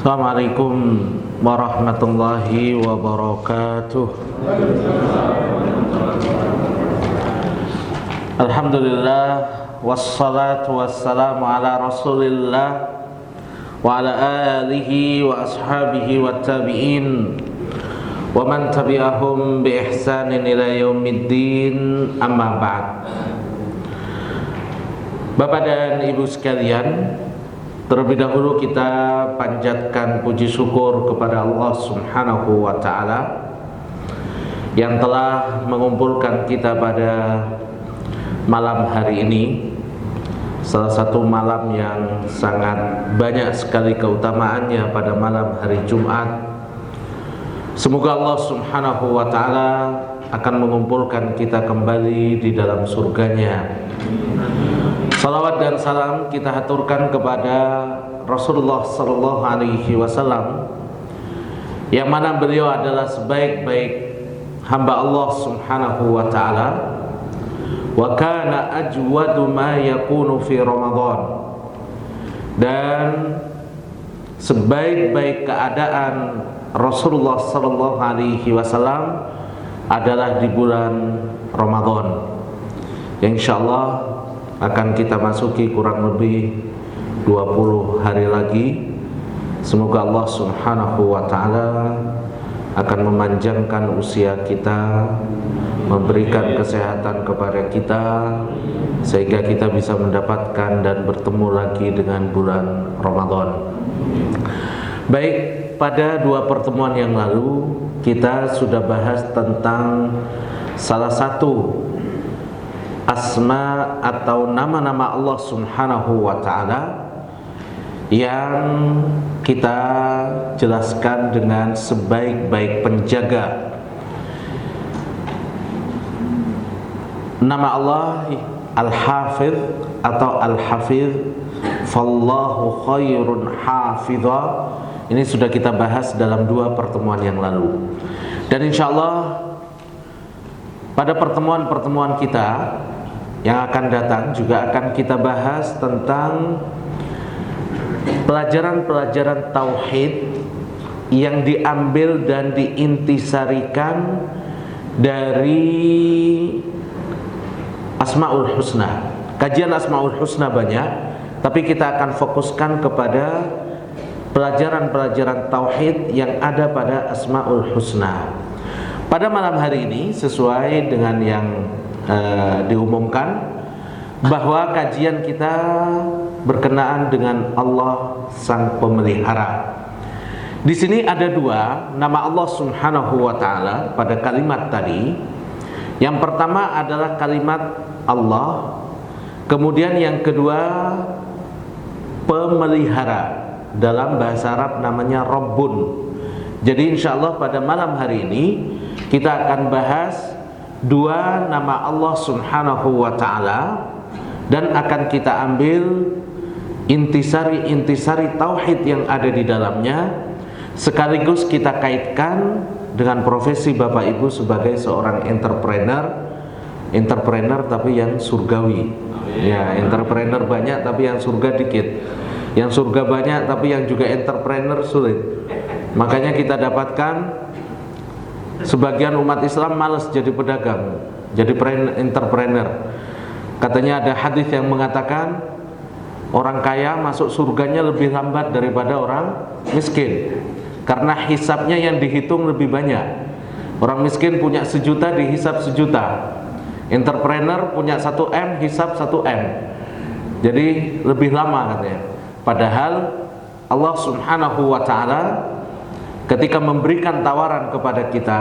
Assalamualaikum warahmatullahi wabarakatuh. Alhamdulillah, wassalatu wassalamu ala rasulillah wa ala alihi wa ashabihi wa tabi'in wa man tabi'ahum bi ihsanin ila yaumiddin, amma ba'd. Bapak dan Ibu sekalian, terlebih dahulu kita panjatkan puji syukur kepada Allah Subhanahu wa ta'ala yang telah mengumpulkan kita pada malam hari ini, salah satu malam yang sangat banyak sekali keutamaannya pada malam hari Jumat. Semoga Allah Subhanahu wa ta'ala akan mengumpulkan kita kembali di dalam surganya. Salawat dan salam kita haturkan kepada Rasulullah sallallahu alaihi wasallam, yang mana beliau adalah sebaik-baik hamba Allah Subhanahu wa ta'ala, wa kana ajwadu ma yakunu fi Ramadan, dan sebaik-baik keadaan Rasulullah sallallahu alaihi wasallam adalah di bulan Ramadan, yang insyaallah akan kita masuki kurang lebih 20 hari lagi. Semoga Allah Subhanahu wa ta'ala akan memanjangkan usia kita, memberikan kesehatan kepada kita, sehingga kita bisa mendapatkan dan bertemu lagi dengan bulan Ramadan. Baik, pada 2 pertemuan yang lalu kita sudah bahas tentang salah satu asma atau nama-nama Allah Subhanahu wa ta'ala yang kita jelaskan dengan sebaik-baik penjaga. Nama Allah Al-Hafidh atau Al-Hafidh, Fallahu khairun hafidha. Ini sudah kita bahas dalam 2 pertemuan yang lalu. Dan insyaallah pada pertemuan-pertemuan kita yang akan datang juga akan kita bahas tentang pelajaran-pelajaran tauhid yang diambil dan diintisarikan dari Asmaul Husna. Kajian Asmaul Husna banyak, tapi kita akan fokuskan kepada pelajaran-pelajaran tauhid yang ada pada Asmaul Husna. Pada malam hari ini, sesuai dengan yang diumumkan, bahwa kajian kita berkenaan dengan Allah Sang Pemelihara. Di sini ada 2 nama Allah Subhanahu wa ta'ala pada kalimat tadi. Yang pertama adalah kalimat Allah, kemudian yang kedua pemelihara. Dalam bahasa Arab namanya Rabbun. Jadi insyaallah pada malam hari ini kita akan bahas 2 nama Allah Subhanahu wa ta'ala, dan akan kita ambil intisari tauhid yang ada di dalamnya, sekaligus kita kaitkan dengan profesi Bapak Ibu sebagai seorang entrepreneur tapi yang surgawi. Ya, entrepreneur banyak tapi yang surga dikit. Yang surga banyak tapi yang juga entrepreneur sulit. Makanya kita dapatkan sebagian umat Islam malas jadi pedagang, jadi entrepreneur. Katanya ada hadis yang mengatakan orang kaya masuk surganya lebih lambat daripada orang miskin, karena hisabnya yang dihitung lebih banyak. Orang miskin punya 1 juta dihisab 1 juta. Entrepreneur punya 1 M hisab 1 M. Jadi lebih lama katanya. Padahal Allah Subhanahu wa ta'ala ketika memberikan tawaran kepada kita,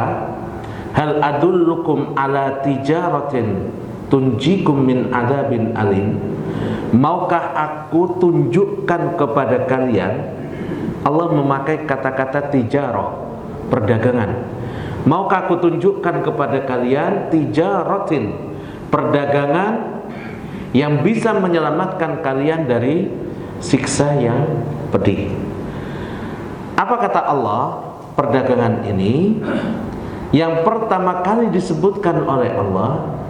hal adullukum ala tijaratin tunjikum min adabin alim, maukah aku tunjukkan kepada kalian. Allah memakai kata-kata tijarah, perdagangan. Maukah aku tunjukkan kepada kalian tijaratin, perdagangan yang bisa menyelamatkan kalian dari siksa yang pedih. Apa kata Allah? Perdagangan ini yang pertama kali disebutkan oleh Allah,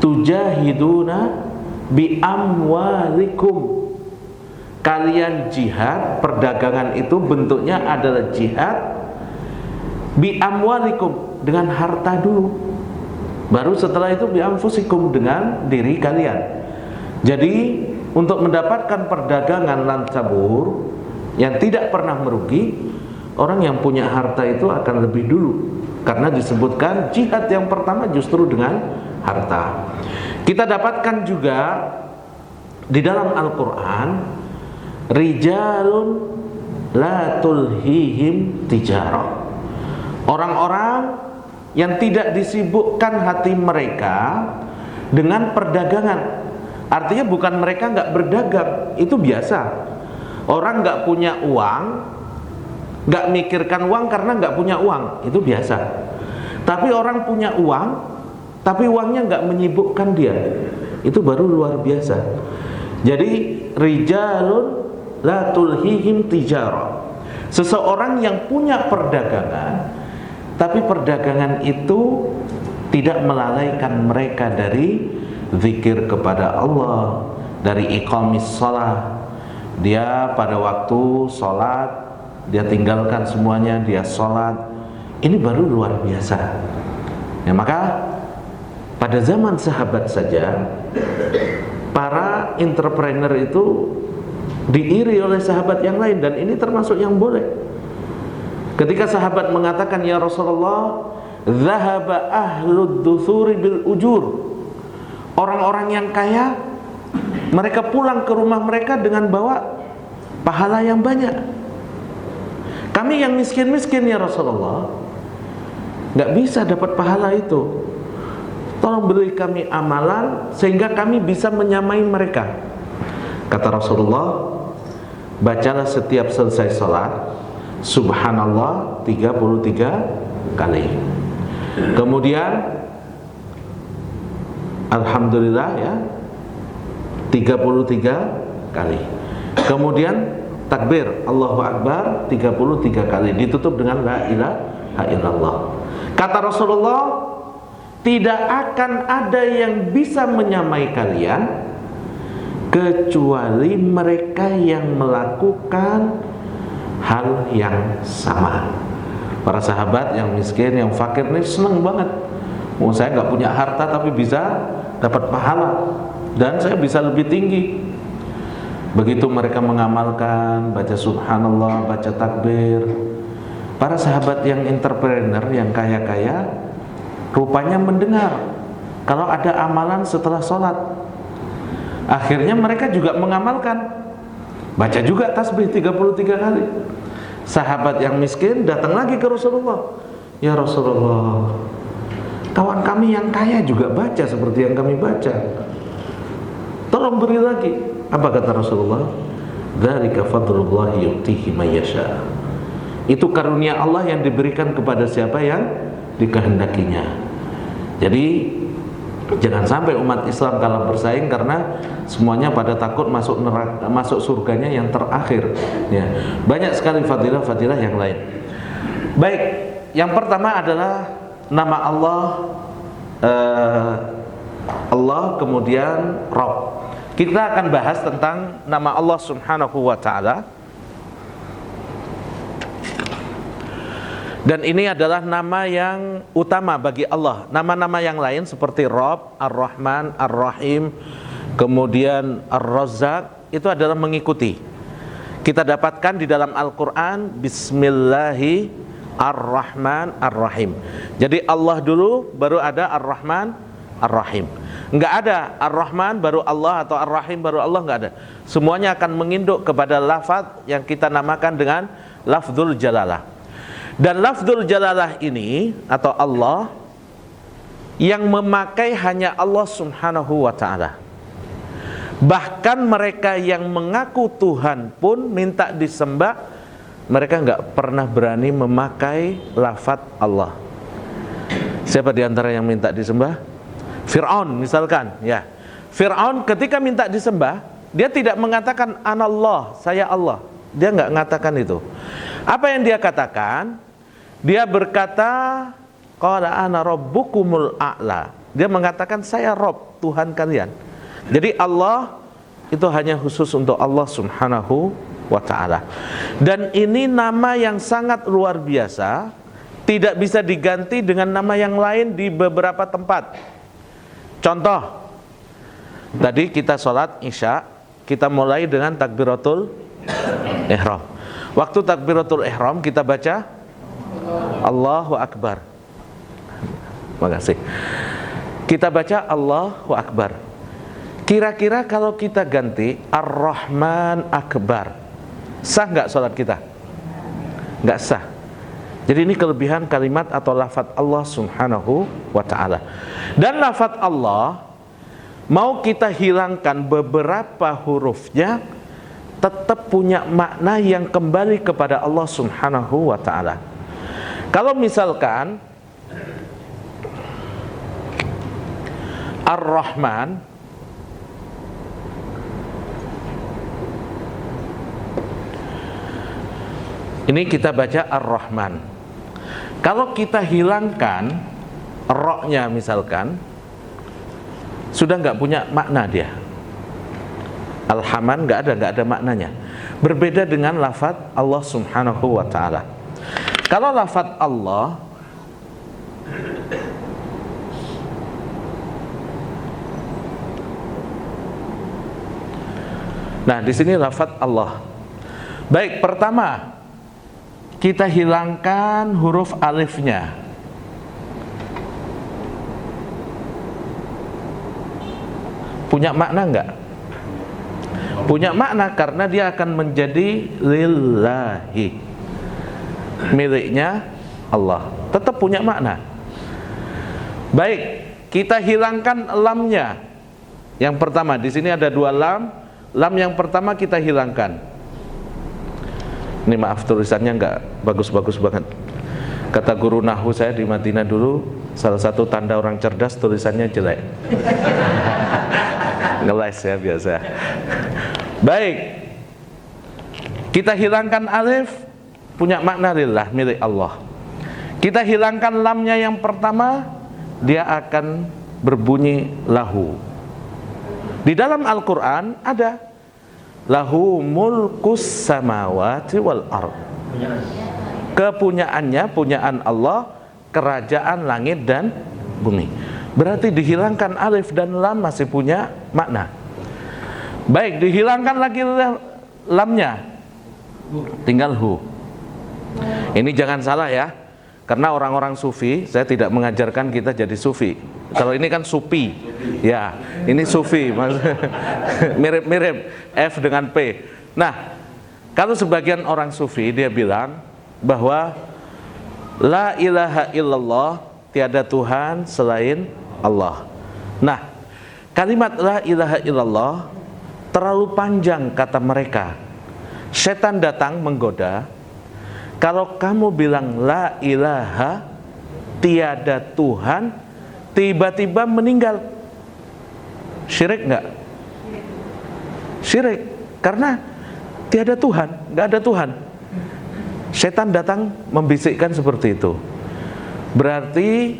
tujahiduna bi amwalikum, kalian jihad, perdagangan itu bentuknya adalah jihad bi amwalikum, dengan harta dulu, baru setelah itu bi anfusikum, dengan diri kalian. Jadi untuk mendapatkan perdagangan lansabur yang tidak pernah merugi, orang yang punya harta itu akan lebih dulu, karena disebutkan jihad yang pertama justru dengan harta. Kita dapatkan juga di dalam Al-Quran, rijalun la tulhihim tijarah, orang-orang yang tidak disibukkan hati mereka dengan perdagangan. Artinya bukan mereka nggak berdagang, itu biasa. Orang nggak punya uang, nggak mikirkan uang karena nggak punya uang, itu biasa. Tapi orang punya uang, tapi uangnya nggak menyibukkan dia, itu baru luar biasa. Jadi rijalun la tulhihim tijarah, seseorang yang punya perdagangan, tapi perdagangan itu tidak melalaikan mereka dari zikir kepada Allah, dari iqamis shalah. Dia pada waktu sholat, dia tinggalkan semuanya, dia sholat. Ini baru luar biasa. Ya, maka pada zaman sahabat saja, para entrepreneur itu diiri oleh sahabat yang lain, dan ini termasuk yang boleh. Ketika sahabat mengatakan, ya Rasulullah, zahaba ahlud duthuri bil ujur, orang-orang yang kaya, mereka pulang ke rumah mereka dengan bawa pahala yang banyak. Kami yang miskin-miskin ya Rasulullah, nggak bisa dapat pahala itu. Tolong beri kami amalan sehingga kami bisa menyamai mereka. Kata Rasulullah, bacalah setiap selesai salat subhanallah 33 kali. Kemudian alhamdulillah ya 33 kali. Kemudian takbir Allahu Akbar 33 kali, ditutup dengan la ilaha illallah. Kata Rasulullah, tidak akan ada yang bisa menyamai kalian kecuali mereka yang melakukan hal yang sama. Para sahabat yang miskin, yang fakir ini senang banget. Oh, saya nggak punya harta tapi bisa dapat pahala, dan saya bisa lebih tinggi. Begitu mereka mengamalkan, baca subhanallah, baca takbir. Para sahabat yang entrepreneur, yang kaya-kaya, rupanya mendengar kalau ada amalan setelah sholat. Akhirnya mereka juga mengamalkan, baca juga tasbih 33 kali. Sahabat yang miskin datang lagi ke Rasulullah, ya Rasulullah, kawan kami yang kaya juga baca seperti yang kami baca, tolong beri lagi. Apa kata Rasulullah? Dzalika fadlullahi yu'tihi may yasha. Itu karunia Allah yang diberikan kepada siapa yang dikehendakinya. Jadi jangan sampai umat Islam kalah bersaing karena semuanya pada takut masuk neraka, masuk surganya yang terakhir. Ya, banyak sekali fadilah-fadilah yang lain. Baik, yang pertama adalah nama Allah, Allah, kemudian Rabb. Kita akan bahas tentang nama Allah Subhanahu wa ta'ala. Dan ini adalah nama yang utama bagi Allah. Nama-nama yang lain seperti Rabb, Ar-Rahman, Ar-Rahim, kemudian Ar-Razzaq, itu adalah mengikuti. Kita dapatkan di dalam Al-Quran, Bismillahi Ar-Rahman Ar-Rahim. Jadi Allah dulu, baru ada Ar-Rahman Ar-Rahim. Enggak ada Ar-Rahman baru Allah atau Ar-Rahim baru Allah, enggak ada. Semuanya akan menginduk kepada lafaz yang kita namakan dengan lafzul jalalah. Dan lafzul jalalah ini atau Allah yang memakai hanya Allah Subhanahu wa ta'ala. Bahkan mereka yang mengaku Tuhan pun minta disembah, mereka enggak pernah berani memakai lafaz Allah. Siapa di antara yang minta disembah? Fir'aun misalkan, ya. Fir'aun ketika minta disembah, dia tidak mengatakan anallah, saya Allah. Dia enggak mengatakan itu. Apa yang dia katakan? Dia berkata qala ana rabbukumul a'la. Dia mengatakan saya Rabb, Tuhan kalian. Jadi Allah itu hanya khusus untuk Allah Subhanahu wa ta'ala. Dan ini nama yang sangat luar biasa, tidak bisa diganti dengan nama yang lain di beberapa tempat. Contoh, tadi kita sholat Isya, kita mulai dengan takbiratul ihram. Waktu takbiratul ihram kita baca Allahu Akbar. Makasih. Kita baca Allahu Akbar. Kira-kira kalau kita ganti Ar-Rahman Akbar, sah nggak sholat kita? Nggak sah. Jadi ini kelebihan kalimat atau lafaz Allah Subhanahu wa ta'ala. Dan lafaz Allah, mau kita hilangkan beberapa hurufnya, tetap punya makna yang kembali kepada Allah Subhanahu wa ta'ala. Kalau misalkan Ar-Rahman, ini kita baca Ar-Rahman. Kalau kita hilangkan ro-nya misalkan, sudah nggak punya makna dia. Al-Haman nggak ada maknanya. Berbeda dengan lafaz Allah Subhanahu wa ta'ala. Kalau lafaz Allah, nah di sini lafaz Allah. Baik, pertama kita hilangkan huruf alifnya. Punya makna enggak? Punya makna karena dia akan menjadi lillahi, miliknya Allah. Tetap punya makna. Baik, kita hilangkan lamnya. Yang pertama, di sini ada dua lam. Lam yang pertama kita hilangkan. Ini maaf tulisannya nggak bagus-bagus banget. Kata guru nahwu saya di Madinah dulu, salah satu tanda orang cerdas tulisannya jelek. Ngeles ya biasa. Baik, kita hilangkan alif, punya makna lillah, milik Allah. Kita hilangkan lamnya yang pertama, dia akan berbunyi lahu. Di dalam Al-Quran ada lahu mulkus samawati wal ard. Kepunyaannya, punyaan Allah, kerajaan langit dan bumi. Berarti dihilangkan alif dan lam masih punya makna. Baik, dihilangkan lagi lamnya, tinggal hu. Ini jangan salah ya, karena orang-orang sufi, saya tidak mengajarkan kita jadi sufi. Kalau ini kan supi, ya, ini sufi, mirip-mirip F dengan P. Nah, kalau sebagian orang sufi dia bilang bahwa la ilaha illallah, tiada Tuhan selain Allah. Nah, kalimat la ilaha illallah terlalu panjang kata mereka. Setan datang menggoda. Kalau kamu bilang la ilaha, tiada Tuhan, tiba-tiba meninggal, syirik nggak? Syirik, karena tiada Tuhan, nggak ada Tuhan. Setan datang membisikkan seperti itu. Berarti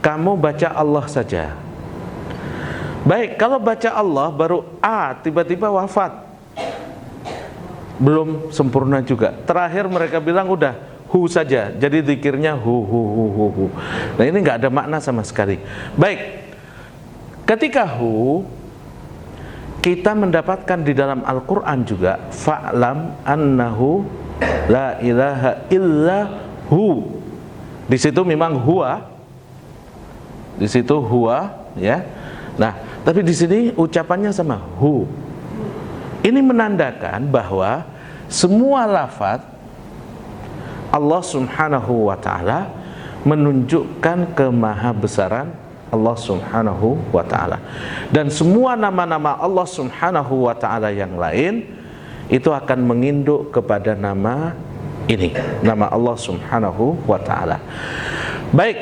kamu baca Allah saja. Baik, kalau baca Allah baru A tiba-tiba wafat, belum sempurna juga. Terakhir mereka bilang udah hu saja, jadi zikirnya hu. Nah ini nggak ada makna sama sekali. Baik, ketika hu, kita mendapatkan di dalam Al-Quran juga fa'lam annahu la ilaha illa hu. Di situ memang huwa, di situ huwa, ya. Nah, tapi di sini ucapannya sama hu. Ini menandakan bahwa semua lafaz Allah Subhanahu wa ta'ala menunjukkan kemahabesaran Allah Subhanahu wa ta'ala. Dan semua nama-nama Allah Subhanahu wa ta'ala yang lain itu akan menginduk kepada nama ini, nama Allah Subhanahu wa ta'ala. Baik,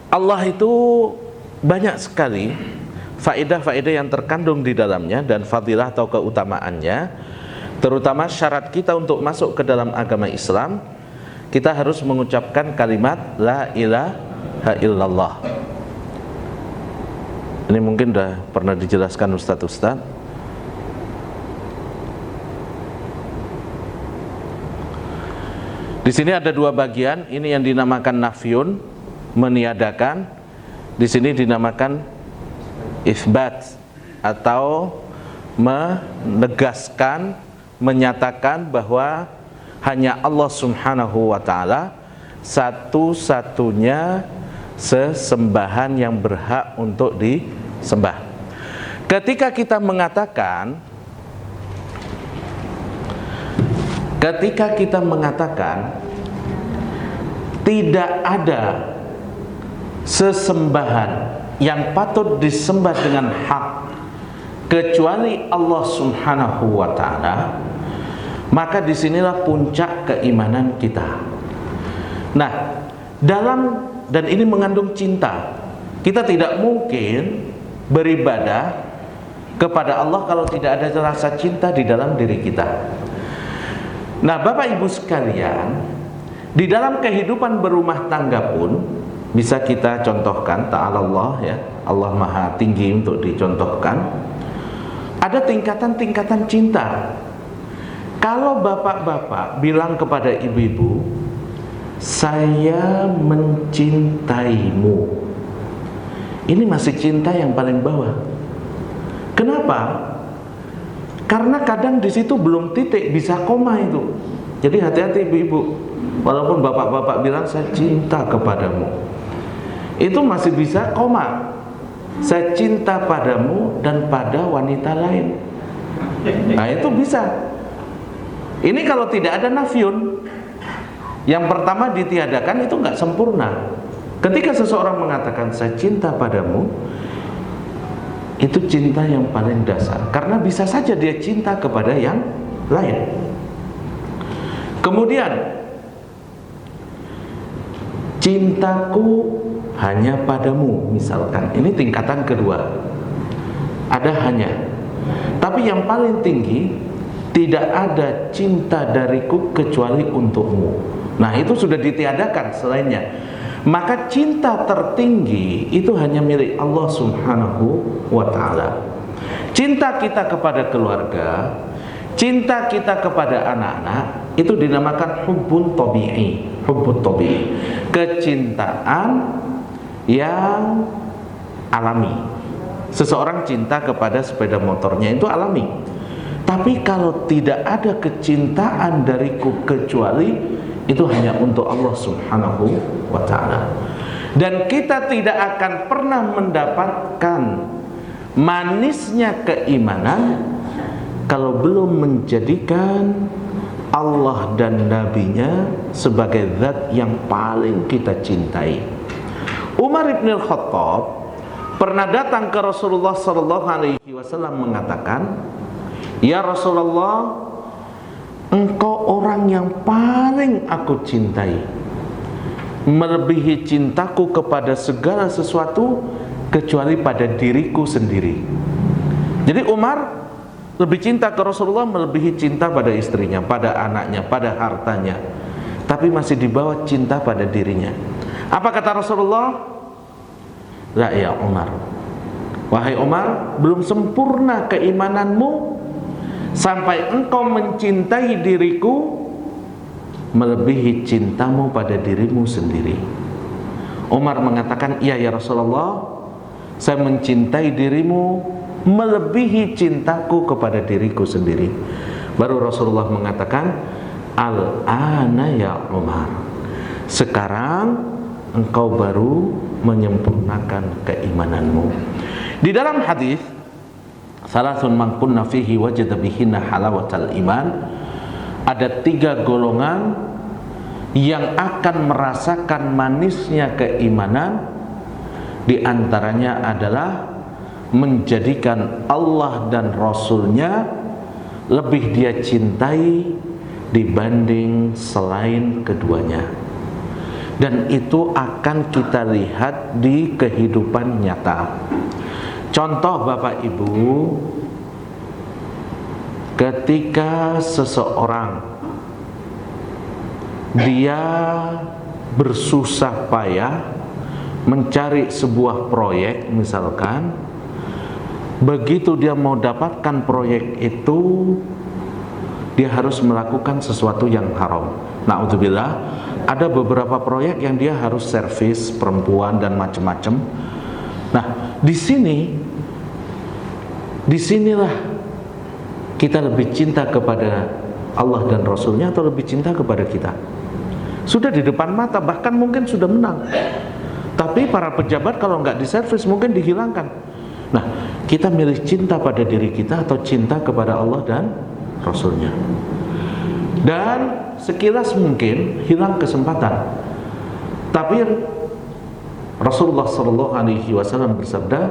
Allah itu banyak sekali faedah-faedah yang terkandung di dalamnya dan fadilah atau keutamaannya. Terutama syarat kita untuk masuk ke dalam agama Islam, kita harus mengucapkan kalimat la ilaha illallah. Ini mungkin sudah pernah dijelaskan Ustadz. Di sini ada dua bagian, ini yang dinamakan nafyun, meniadakan, di sini dinamakan isbat atau menegaskan, menyatakan bahwa hanya Allah Subhanahu wa taala satu-satunya sesembahan yang berhak untuk disembah. Ketika kita mengatakan tidak ada sesembahan yang patut disembah dengan hak kecuali Allah Subhanahu wa taala, maka disinilah puncak keimanan kita. Nah, dan ini mengandung cinta. Kita tidak mungkin beribadah kepada Allah kalau tidak ada rasa cinta di dalam diri kita. Nah, Bapak Ibu sekalian, di dalam kehidupan berumah tangga pun bisa kita contohkan, ta'ala Allah ya, Allah Maha Tinggi untuk dicontohkan. Ada tingkatan-tingkatan cinta. Kalau bapak-bapak bilang kepada ibu-ibu, saya mencintaimu, ini masih cinta yang paling bawah. Kenapa? Karena kadang di situ belum titik, bisa koma itu. Jadi hati-hati ibu-ibu. Walaupun bapak-bapak bilang saya cinta kepadamu, itu masih bisa koma. Saya cinta padamu dan pada wanita lain. Nah, itu bisa. Ini kalau tidak ada nafyun. Yang pertama ditiadakan itu nggak sempurna. Ketika seseorang mengatakan saya cinta padamu, itu cinta yang paling dasar, karena bisa saja dia cinta kepada yang lain. Kemudian cintaku hanya padamu, misalkan, ini tingkatan kedua. Ada hanya, tapi yang paling tinggi, tidak ada cinta dariku kecuali untukmu. Nah, itu sudah ditiadakan selainnya. Maka cinta tertinggi itu hanya milik Allah Subhanahu wa ta'ala. Cinta kita kepada keluarga, cinta kita kepada anak-anak, itu dinamakan hubbun tabi'i. Hubbun tabi'i, kecintaan yang alami. Seseorang cinta kepada sepeda motornya, itu alami. Tapi kalau tidak ada kecintaan dariku kecuali itu hanya untuk Allah Subhanahu wa ta'ala. Dan kita tidak akan pernah mendapatkan manisnya keimanan kalau belum menjadikan Allah dan Nabi-Nya sebagai zat yang paling kita cintai. Umar bin Khattab pernah datang ke Rasulullah SAW mengatakan, ya Rasulullah, engkau orang yang paling aku cintai, melebihi cintaku kepada segala sesuatu kecuali pada diriku sendiri. Jadi Umar lebih cinta ke Rasulullah melebihi cinta pada istrinya, pada anaknya, pada hartanya, tapi masih dibawa cinta pada dirinya. Apa kata Rasulullah? La ya Umar, wahai Umar, belum sempurna keimananmu sampai engkau mencintai diriku melebihi cintamu pada dirimu sendiri. Umar mengatakan, iya ya Rasulullah, saya mencintai dirimu melebihi cintaku kepada diriku sendiri. Baru Rasulullah mengatakan, al-ana ya Umar, sekarang engkau baru menyempurnakan keimananmu. Di dalam hadis, salasun man kunna fihi wajada bihinna halawatal iman, ada 3 golongan yang akan merasakan manisnya keimanan. Di antaranya adalah menjadikan Allah dan Rasul-Nya lebih dia cintai dibanding selain keduanya. Dan itu akan kita lihat di kehidupan nyata. Contoh Bapak Ibu, ketika seseorang dia bersusah payah mencari sebuah proyek, misalkan, begitu dia mau dapatkan proyek itu, dia harus melakukan sesuatu yang haram. Na'udzubillah, ada beberapa proyek yang dia harus servis perempuan dan macam-macam. Nah, disinilah kita lebih cinta kepada Allah dan Rasulnya atau lebih cinta kepada kita. Sudah di depan mata, bahkan mungkin sudah menang, tapi para pejabat kalau nggak diservis mungkin dihilangkan. Nah, kita milih cinta pada diri kita atau cinta kepada Allah dan Rasulnya. Dan sekilas mungkin hilang kesempatan, tapi Rasulullah SAW bersabda,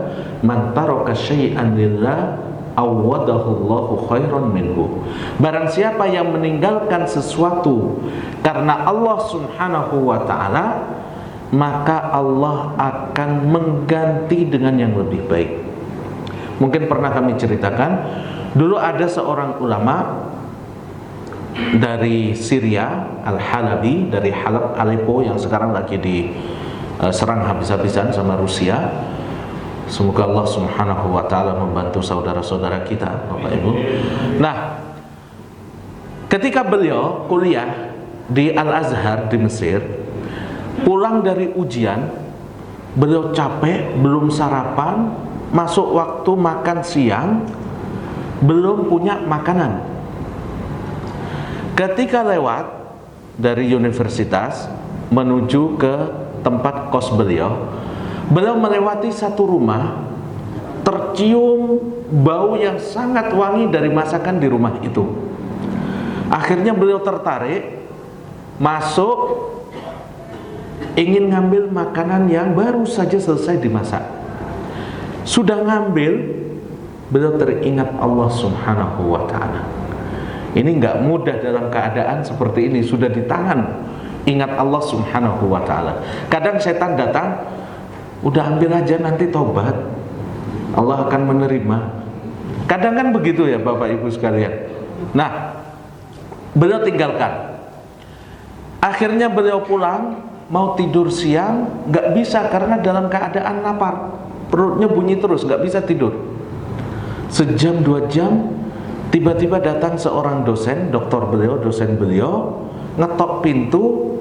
"Man taraka syai'an lillah awadahullahu khairan minhu." Barang siapa yang meninggalkan sesuatu karena Allah Subhanahu wa ta'ala, maka Allah akan mengganti dengan yang lebih baik. Mungkin pernah kami ceritakan, dulu ada seorang ulama dari Syria, Al-Halabi, dari Halab, Aleppo, yang sekarang lagi diserang habis-habisan sama Rusia. Semoga Allah Subhanahu wa ta'ala membantu saudara-saudara kita, Bapak Ibu. Nah, ketika beliau kuliah di Al-Azhar di Mesir, pulang dari ujian, beliau capek, belum sarapan, masuk waktu makan siang, belum punya makanan. Ketika lewat dari universitas menuju ke tempat kos beliau melewati satu rumah, tercium bau yang sangat wangi dari masakan di rumah itu. Akhirnya beliau tertarik, masuk, ingin ngambil makanan yang baru saja selesai dimasak. Sudah ngambil, beliau teringat Allah Subhanahu wa ta'ala. Ini nggak mudah dalam keadaan seperti ini, sudah di tangan, ingat Allah Subhanahu wa ta'ala. Kadang setan datang, udah ambil aja, nanti tobat, Allah akan menerima. Kadang kan begitu ya Bapak Ibu sekalian. Nah, beliau tinggalkan. Akhirnya beliau pulang, mau tidur siang, nggak bisa karena dalam keadaan lapar, perutnya bunyi terus, nggak bisa tidur. Sejam 2 jam, tiba-tiba datang seorang dosen, dosen beliau, ngetok pintu,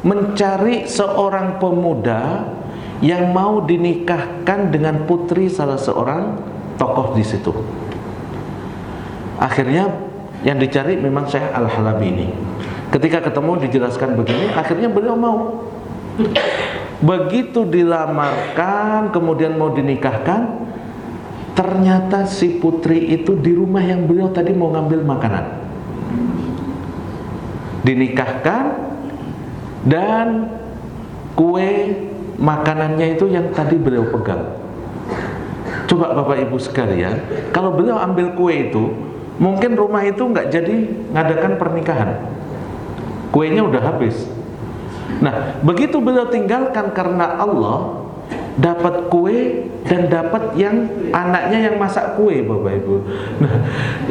mencari seorang pemuda yang mau dinikahkan dengan putri salah seorang tokoh di situ. Akhirnya yang dicari memang Syekh Al-Halabi ini. Ketika ketemu dijelaskan begini, akhirnya beliau mau. Begitu dilamarkan, kemudian mau dinikahkan, ternyata si putri itu di rumah yang beliau tadi mau ngambil makanan. Dinikahkan, dan kue makanannya itu yang tadi beliau pegang. Coba Bapak Ibu sekalian, kalau beliau ambil kue itu, mungkin rumah itu nggak jadi ngadakan pernikahan, kuenya udah habis. Nah, begitu beliau tinggalkan karena Allah, dapat kue dan dapat yang anaknya yang masak kue, Bapak Ibu. Nah,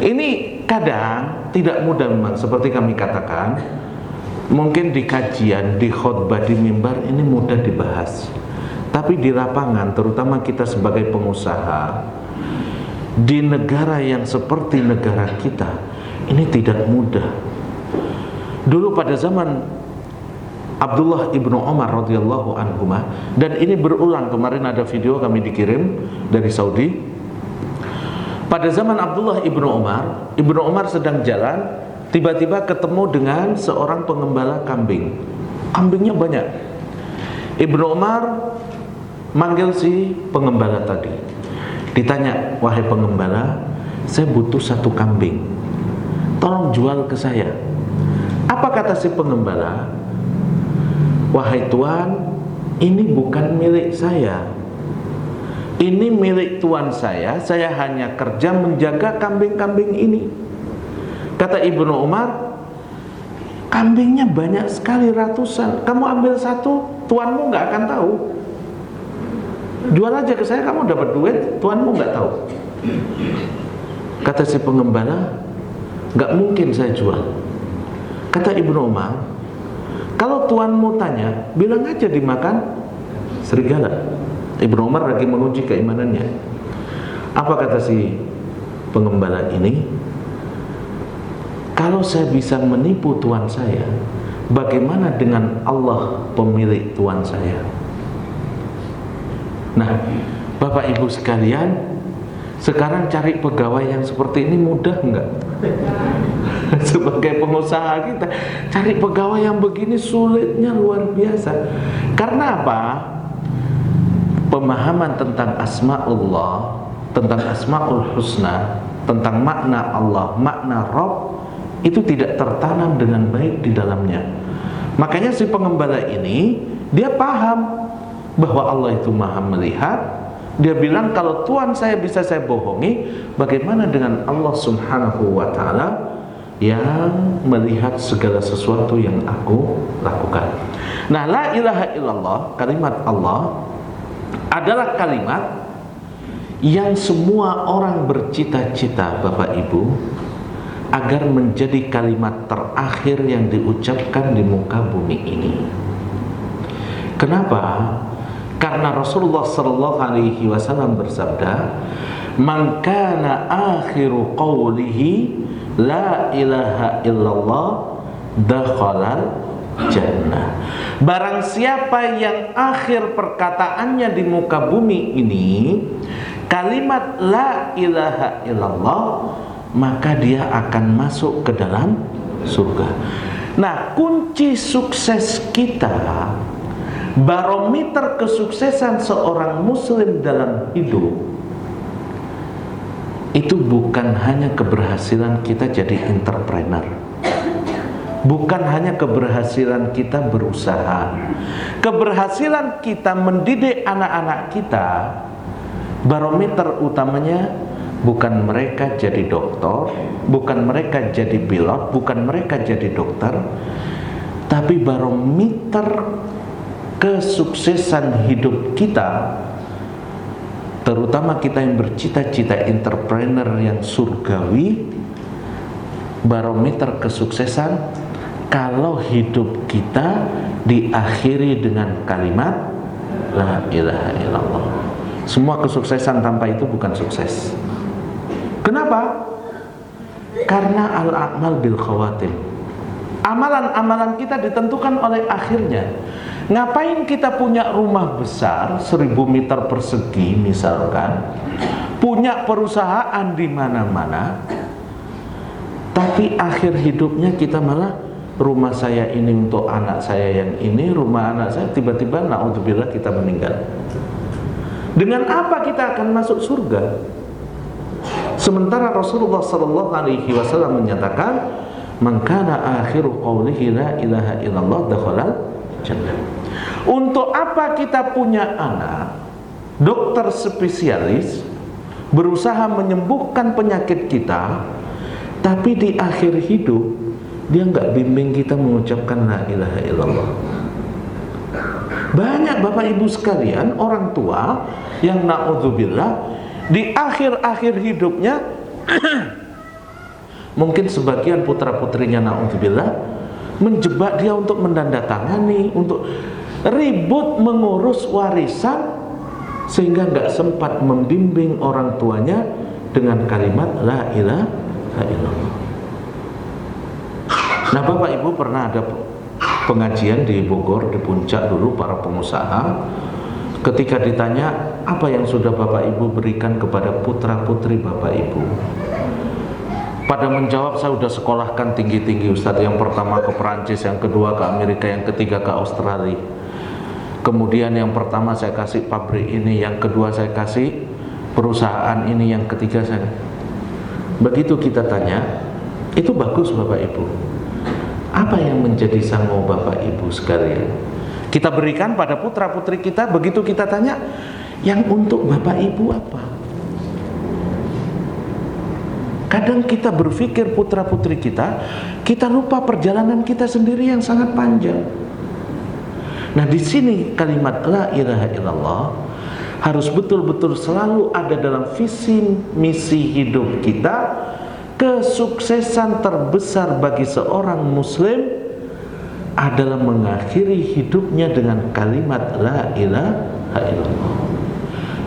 ini kadang tidak mudah memang, seperti kami katakan. Mungkin di kajian, di khutbah, di mimbar ini mudah dibahas, tapi di lapangan, terutama kita sebagai pengusaha di negara yang seperti negara kita, ini tidak mudah. Dulu pada zaman Abdullah ibnu Umar radhiyallahu anhuma, dan ini berulang, kemarin ada video kami dikirim dari Saudi. Pada zaman Abdullah ibnu Umar sedang jalan, tiba-tiba ketemu dengan seorang pengembala kambing. Kambingnya banyak. Ibnu Umar manggil si pengembala tadi. Ditanya, "Wahai pengembala, saya butuh 1 kambing, tolong jual ke saya." Apa kata si pengembala? "Wahai tuan, ini bukan milik saya. Ini milik tuan saya hanya kerja menjaga kambing-kambing ini." Kata Ibnu Umar, "Kambingnya banyak sekali, ratusan. Kamu ambil 1, tuanmu nggak akan tahu. Jual aja ke saya, kamu dapat duit, tuanmu nggak tahu." Kata si pengembala, "Nggak mungkin saya jual." Kata Ibnu Umar, "Kalau tuanmu tanya, bilang aja dimakan serigala." Ibnu Umar lagi menguji keimanannya. Apa kata si pengembala ini? "Kalau saya bisa menipu tuan saya bagaimana dengan Allah pemilik Tuhan saya? Nah, Bapak Ibu sekalian, sekarang cari pegawai yang seperti ini mudah enggak? Sebagai pengusaha kita, cari pegawai yang begini sulitnya luar biasa. Karena apa? Pemahaman tentang asma'ullah, tentang asma'ul husna, tentang makna Allah, makna Rabb, itu tidak tertanam dengan baik di dalamnya. Makanya si pengembala ini, dia paham bahwa Allah itu maha melihat. Dia bilang, kalau Tuhan saya bisa saya bohongi, bagaimana dengan Allah subhanahu wa ta'ala yang melihat segala sesuatu yang aku lakukan. Nah, la ilaha illallah, kalimat Allah adalah kalimat yang semua orang bercita-cita, Bapak Ibu, agar menjadi kalimat terakhir yang diucapkan di muka bumi ini. Kenapa? Karena Rasulullah sallallahu alaihi wasallam bersabda, "Man kana akhiru qawlihi la ilaha illallah dakhalal jannah." Barang siapa yang akhir perkataannya di muka bumi ini kalimat la ilaha illallah, maka dia akan masuk ke dalam surga. Nah, kunci sukses kita, barometer kesuksesan seorang muslim dalam hidup, itu bukan hanya keberhasilan kita jadi entrepreneur, bukan hanya keberhasilan kita berusaha, keberhasilan kita mendidik anak-anak kita. Barometer utamanya bukan mereka jadi dokter, bukan mereka jadi pilot, bukan mereka jadi dokter, tapi barometer kesuksesan hidup kita, terutama kita yang bercita-cita entrepreneur yang surgawi, barometer kesuksesan kalau hidup kita diakhiri dengan kalimat la ilaha illallah. Semua kesuksesan tanpa itu bukan sukses. Kenapa? Karena al-a'mal bil khawatim. Amalan-amalan kita ditentukan oleh akhirnya. Ngapain kita punya rumah besar 1000 meter persegi misalkan, punya perusahaan di mana-mana, tapi akhir hidupnya kita malah rumah saya ini untuk anak saya yang ini, rumah anak saya, tiba-tiba na'udzubillah kita meninggal. Dengan apa kita akan masuk surga? Sementara Rasulullah sallallahu alaihi wasallam menyatakan, "Man kana akhiru qawlihi la ilaha illallah dakhalal jannah." Untuk apa kita punya anak dokter spesialis berusaha menyembuhkan penyakit kita, tapi di akhir hidup dia nggak bimbing kita mengucapkan la ilaha illallah? Banyak Bapak Ibu sekalian orang tua yang na'udzubillah di akhir-akhir hidupnya mungkin sebagian putra-putrinya na'udzubillah menjebak dia untuk mendandatangani, untuk ribut mengurus warisan, sehingga nggak sempat membimbing orang tuanya dengan kalimat la ilaha illallah. Nah, Bapak Ibu pernah ada pengajian di Bogor, di Puncak dulu, para pengusaha, ketika ditanya apa yang sudah Bapak Ibu berikan kepada putra-putri Bapak Ibu, pada menjawab, saya sudah sekolahkan tinggi-tinggi Ustadz. Yang pertama ke Perancis, yang kedua ke Amerika, yang ketiga ke Australia. Kemudian yang pertama saya kasih pabrik ini, yang kedua saya kasih perusahaan ini, yang ketiga saya. Begitu kita tanya, itu bagus Bapak Ibu. Apa yang menjadi sango Bapak Ibu sekalian? Kita berikan pada putra-putri kita, begitu kita tanya, yang untuk Bapak Ibu apa? Kadang kita berpikir putra-putri kita lupa perjalanan kita sendiri yang sangat panjang. Nah, di sini kalimat la ilaha illallah harus betul-betul selalu ada dalam visi misi hidup kita. Kesuksesan terbesar bagi seorang muslim adalah mengakhiri hidupnya dengan kalimat la ilaha illallah.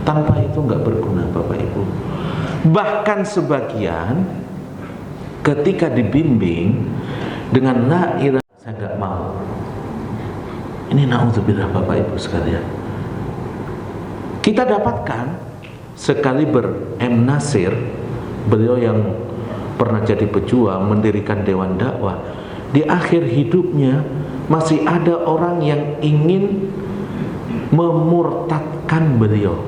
Tanpa itu nggak berguna Bapak Ibu. Bahkan sebagian ketika dibimbing dengan la ilaha, saya nggak mau. Ini naudzubillah Bapak Ibu sekalian. Kita dapatkan sekaliber M. Nasir, beliau yang pernah jadi pejuang, mendirikan Dewan Dakwah, di akhir hidupnya masih ada orang yang ingin memurtadkan beliau.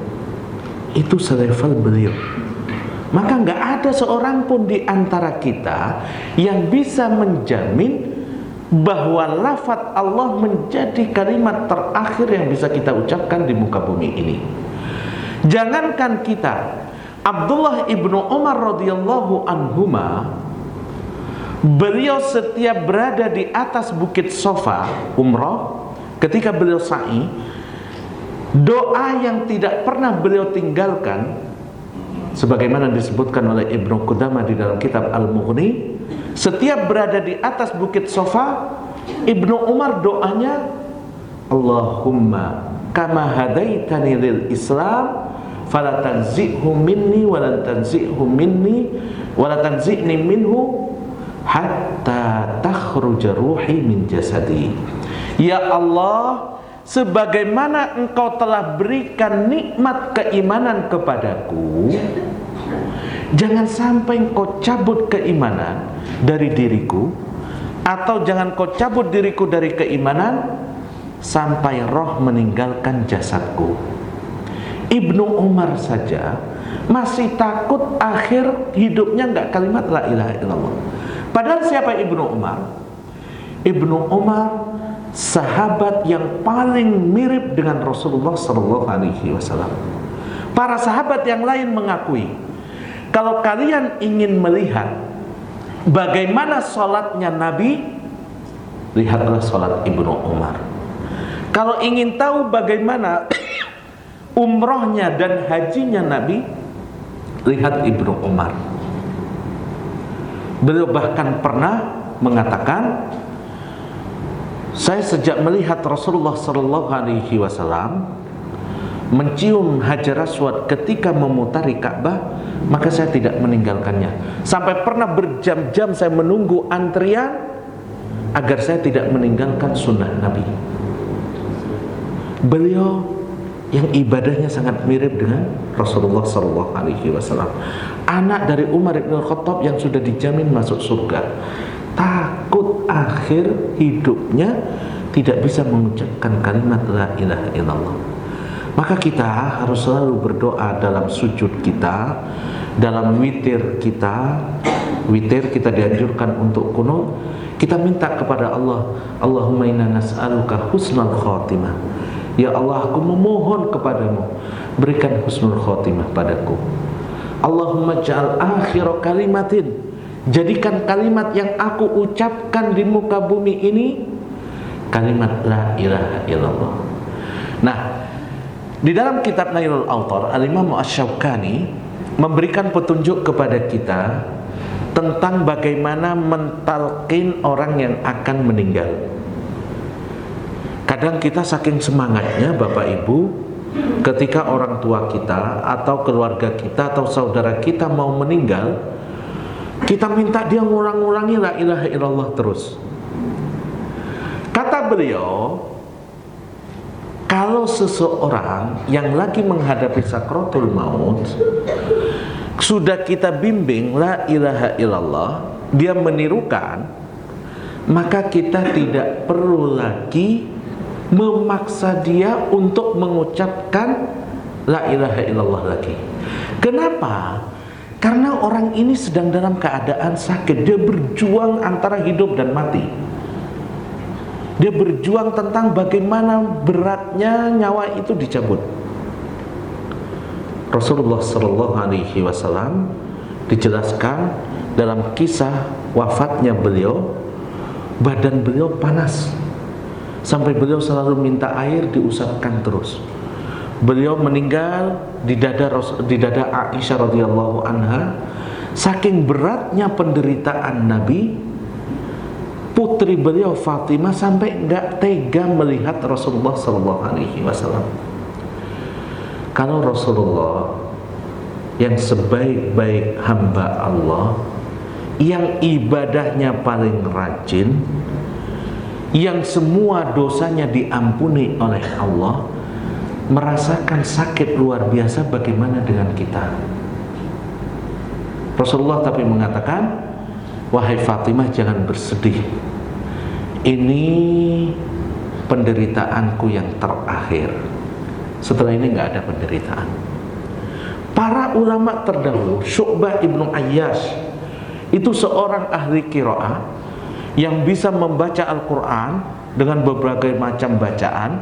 Itu selevel beliau. Maka nggak ada seorang pun di antara kita yang bisa menjamin bahwa lafaz Allah menjadi kalimat terakhir yang bisa kita ucapkan di muka bumi ini. Jangankan kita, Abdullah ibnu Umar radhiyallahu anhuma, beliau setiap berada di atas bukit Sofa umrah, ketika beliau sa'i, doa yang tidak pernah beliau tinggalkan, sebagaimana disebutkan oleh Ibnu Qudamah di dalam kitab Al-Mughni, setiap berada di atas bukit Sofa, Ibnu Umar doanya, Allahumma kama hadaitani lil Islam fala tanzi'hu minni wala tanzi'hu minni wala tanzi'ni minhu hatta takhruja ruhi min jasadi. Ya Allah, sebagaimana Engkau telah berikan nikmat keimanan kepadaku, jangan sampai Engkau cabut keimanan dari diriku, atau jangan Kau cabut diriku dari keimanan sampai roh meninggalkan jasadku. Ibnu Umar saja masih takut akhir hidupnya nggak kalimat la ilaha illallah. Padahal siapa Ibnu Umar? Ibnu Umar sahabat yang paling mirip dengan Rasulullah sallallahu alaihi wasallam. Para sahabat yang lain mengakui, kalau kalian ingin melihat bagaimana sholatnya Nabi, lihatlah sholat Ibnu Umar. Kalau ingin tahu bagaimana umrohnya dan hajinya Nabi, lihat Ibnu Umar. Beliau bahkan pernah mengatakan, saya sejak melihat Rasulullah sallallahu alaihi wasallam mencium Hajar Aswad ketika memutari Ka'bah, maka saya tidak meninggalkannya. Sampai pernah berjam-jam saya menunggu antrian agar saya tidak meninggalkan sunnah Nabi. Beliau yang ibadahnya sangat mirip dengan Rasulullah sallallahu alaihi wasallam. Anak dari Umar bin Khattab yang sudah dijamin masuk surga, takut akhir hidupnya tidak bisa mengucapkan kalimat la ilaha illallah. Maka kita harus selalu berdoa dalam sujud kita, dalam witir kita. Witir kita dianjurkan untuk kunut. Kita minta kepada Allah, Allahumma inna nas'aluka husnal khatimah. Ya Allah, aku memohon kepadamu, berikan husnul khatimah padaku. Allahumma ja'al akhir kalimatin, jadikan kalimat yang aku ucapkan di muka bumi ini kalimat la ilaha illallah. Nah, di dalam kitab Nailul Awtar, Al-Imam Asy-Syaukani memberikan petunjuk kepada kita tentang bagaimana mentalqin orang yang akan meninggal. Kadang kita saking semangatnya Bapak Ibu, ketika orang tua kita atau keluarga kita atau saudara kita mau meninggal, kita minta dia ngulang-ngulangi la ilaha illallah terus. Kata beliau, kalau seseorang yang lagi menghadapi sakratul maut sudah kita bimbing la ilaha illallah, dia menirukan, maka kita tidak perlu lagi memaksa dia untuk mengucapkan la ilaha illallah lagi. Kenapa? Karena orang ini sedang dalam keadaan sakit. Dia berjuang antara hidup dan mati. Dia berjuang tentang bagaimana beratnya nyawa itu dicabut. Rasulullah sallallahu alaihi wasallam dijelaskan dalam kisah wafatnya beliau, badan beliau panas sampai beliau selalu minta air diusapkan terus. Beliau meninggal di dada Aisyah radhiyallahu anha. Saking beratnya penderitaan Nabi, putri beliau Fatimah sampai enggak tega melihat Rasulullah sallallahu alaihi wasallam. Kalau Rasulullah yang sebaik-baik hamba Allah, yang ibadahnya paling rajin, yang semua dosanya diampuni oleh Allah, merasakan sakit luar biasa, bagaimana dengan kita? Rasulullah tapi mengatakan, wahai Fatimah, jangan bersedih, ini penderitaanku yang terakhir, setelah ini nggak ada penderitaan. Para ulama terdahulu, Syu'bah ibnu Ayyash, itu seorang ahli qiraah yang bisa membaca Al-Quran dengan berbagai macam bacaan.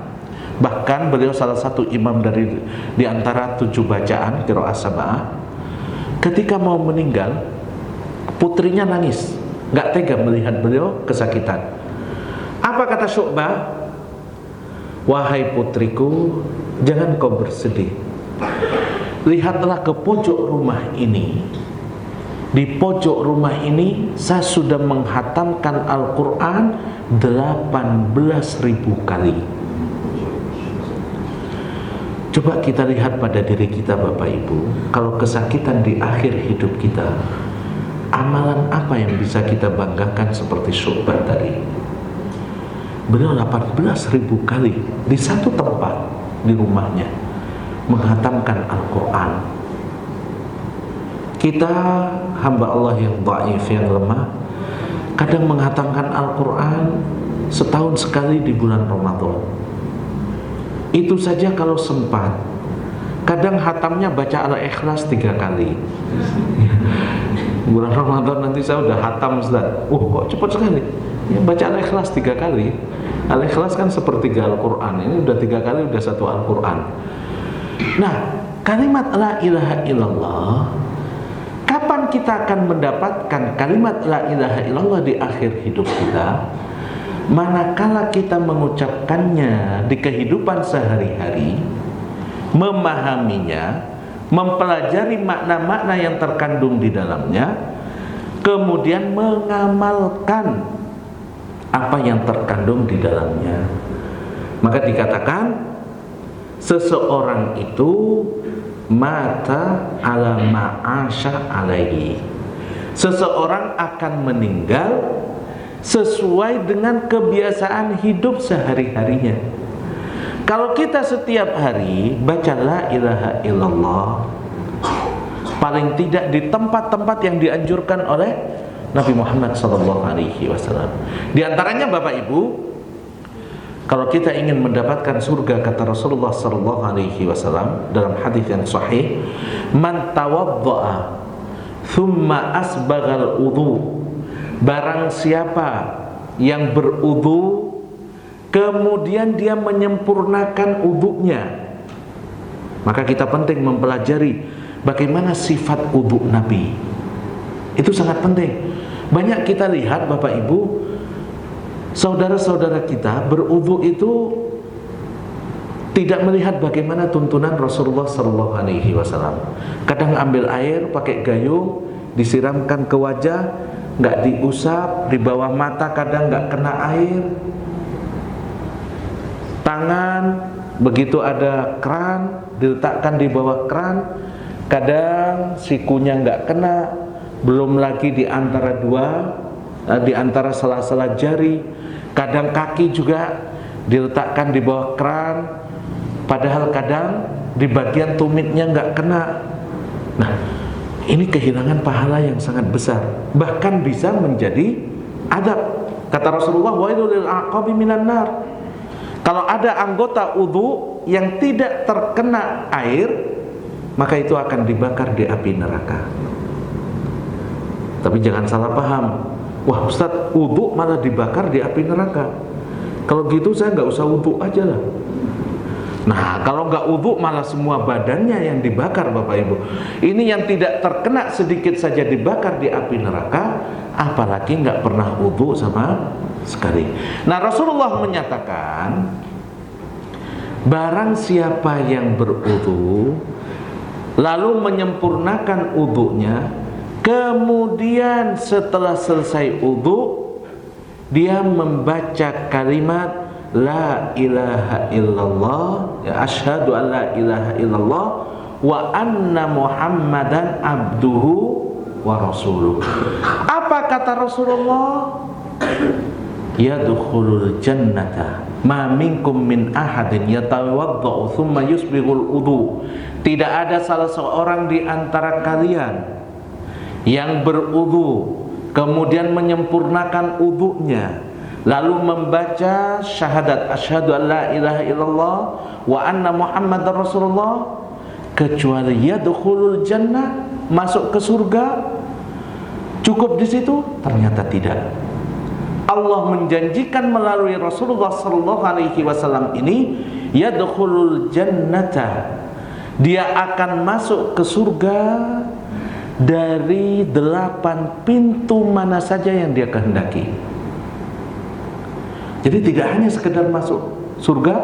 Bahkan beliau salah satu imam dari di antara 7 bacaan qiraah sab'ah. Ketika mau meninggal, putrinya nangis, nggak tega melihat beliau kesakitan. Apa kata Syu'bah? Wahai putriku, jangan kau bersedih. Lihatlah ke pojok rumah ini. Di pojok rumah ini saya sudah menghatamkan Al-Quran 18.000 kali. Coba kita lihat pada diri kita Bapak Ibu, kalau kesakitan di akhir hidup kita, amalan apa yang bisa kita banggakan seperti Syu'bah tadi? Beliau 18.000 kali di satu tempat di rumahnya menghatamkan Al-Quran. Kita hamba Allah yang dhaif, yang lemah, kadang menghatamkan Al-Quran setahun sekali di bulan Ramadan. Itu saja kalau sempat. Kadang hatamnya baca Al-Ikhlas 3 kali. Bulan Ramadan nanti saya udah hatam, Ustaz. Kok cepat sekali. Ya, baca Al-Ikhlas 3 kali. Al-Ikhlas kan sepertiga Al-Quran. Ini udah 3 kali, udah 1 Al-Quran. Nah, kalimat la ilaha illallah, kapan kita akan mendapatkan kalimat la ilaha illallah di akhir hidup kita? Manakala kita mengucapkannya di kehidupan sehari-hari, memahaminya, mempelajari makna-makna yang terkandung di dalamnya, kemudian mengamalkan apa yang terkandung di dalamnya. Maka dikatakan seseorang itu mata ala ma'asha alaihi. Seseorang akan meninggal sesuai dengan kebiasaan hidup sehari-harinya. Kalau kita setiap hari baca la ilaha illallah, paling tidak di tempat-tempat yang dianjurkan oleh Nabi Muhammad SAW. Di antaranya Bapak Ibu, kalau kita ingin mendapatkan surga, kata Rasulullah SAW dalam hadis yang sahih, man tawadda'a thumma asbaghal wudu, barang siapa yang berudu kemudian dia menyempurnakan wudunya. Maka kita penting mempelajari bagaimana sifat wudu Nabi. Itu sangat penting. Banyak kita lihat Bapak Ibu, saudara-saudara kita berudu itu tidak melihat bagaimana tuntunan Rasulullah SAW. Kadang ambil air pakai gayung, disiramkan ke wajah, nggak diusap, di bawah mata kadang nggak kena air. Tangan begitu ada keran, diletakkan di bawah keran, kadang sikunya nggak kena. Belum lagi di antara di antara sela-sela jari, kadang kaki juga diletakkan di bawah keran, padahal kadang di bagian tumitnya nggak kena. Nah, ini kehilangan pahala yang sangat besar, bahkan bisa menjadi adab. Kata Rasulullah, wailul lil aqabi minan nar. Kalau ada anggota wudu yang tidak terkena air, maka itu akan dibakar di api neraka. Tapi jangan salah paham, wah Ustaz, wudu malah dibakar di api neraka. Kalau gitu saya nggak usah wudu aja lah. Nah, kalau nggak wudu malah semua badannya yang dibakar Bapak Ibu. Ini yang tidak terkena sedikit saja dibakar di api neraka, apalagi nggak pernah wudu sama sekali. Nah, Rasulullah menyatakan, barang siapa yang berwudu lalu menyempurnakan wudunya, kemudian setelah selesai wudu dia membaca kalimat la ilaha illallah, ya, asyhadu an la ilaha illallah wa anna muhammadan abduhu wa rasuluh. Apa kata Rasulullah? yadkhulul jannata ma minkum min ahadin yatawaddau thumma yusbighul wudu. Tidak ada salah seorang di antara kalian yang berwudu kemudian menyempurnakan wudunya lalu membaca syahadat asyhadu an la ilaha illallah wa anna muhammadar rasulullah kecuali yadkhulul jannah, masuk ke surga. Cukup di situ? Ternyata tidak. Allah menjanjikan melalui Rasulullah sallallahu alaihi wasallam ini, yadkhulul jannata, dia akan masuk ke surga dari 8 pintu mana saja yang dia kehendaki. Jadi tidak hanya sekedar masuk surga,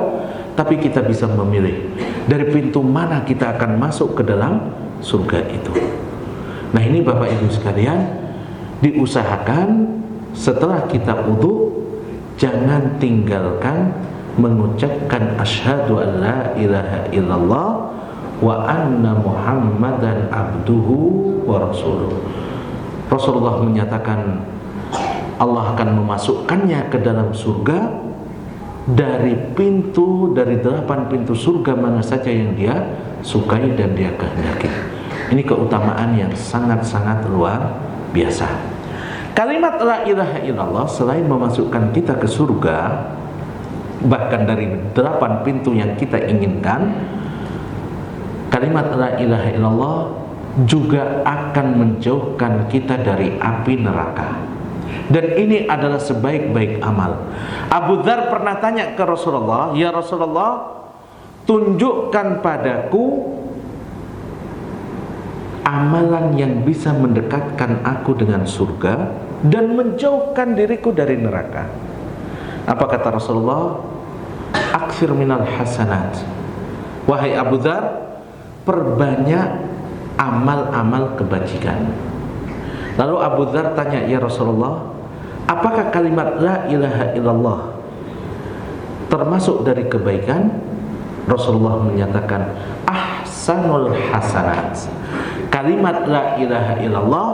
tapi kita bisa memilih dari pintu mana kita akan masuk ke dalam surga itu. Nah, ini Bapak Ibu sekalian, diusahakan setelah kita wudu jangan tinggalkan mengucapkan asyhadu an la ilaha illallah wa anna muhammadan abduhu wa rasuluh. Rasulullah menyatakan Allah akan memasukkannya ke dalam surga dari 8 pintu surga mana saja yang dia sukai dan dia kehendaki. Ini keutamaan yang sangat-sangat luar biasa. Kalimat la ilaha illallah selain memasukkan kita ke surga, bahkan dari 8 pintu yang kita inginkan, kalimat la ilaha illallah juga akan menjauhkan kita dari api neraka. Dan ini adalah sebaik-baik amal. Abu Dzar pernah tanya ke Rasulullah, "Ya Rasulullah, tunjukkan padaku amalan yang bisa mendekatkan aku dengan surga dan menjauhkan diriku dari neraka." Apa kata Rasulullah? Aktsir minal hasanat. Wahai Abu Dzar, perbanyak amal-amal kebajikan. Lalu Abu Dzar tanya, "Ya Rasulullah, apakah kalimat la ilaha illallah termasuk dari kebaikan?" Rasulullah menyatakan, ahsanul hasanat. Kalimat la ilaha illallah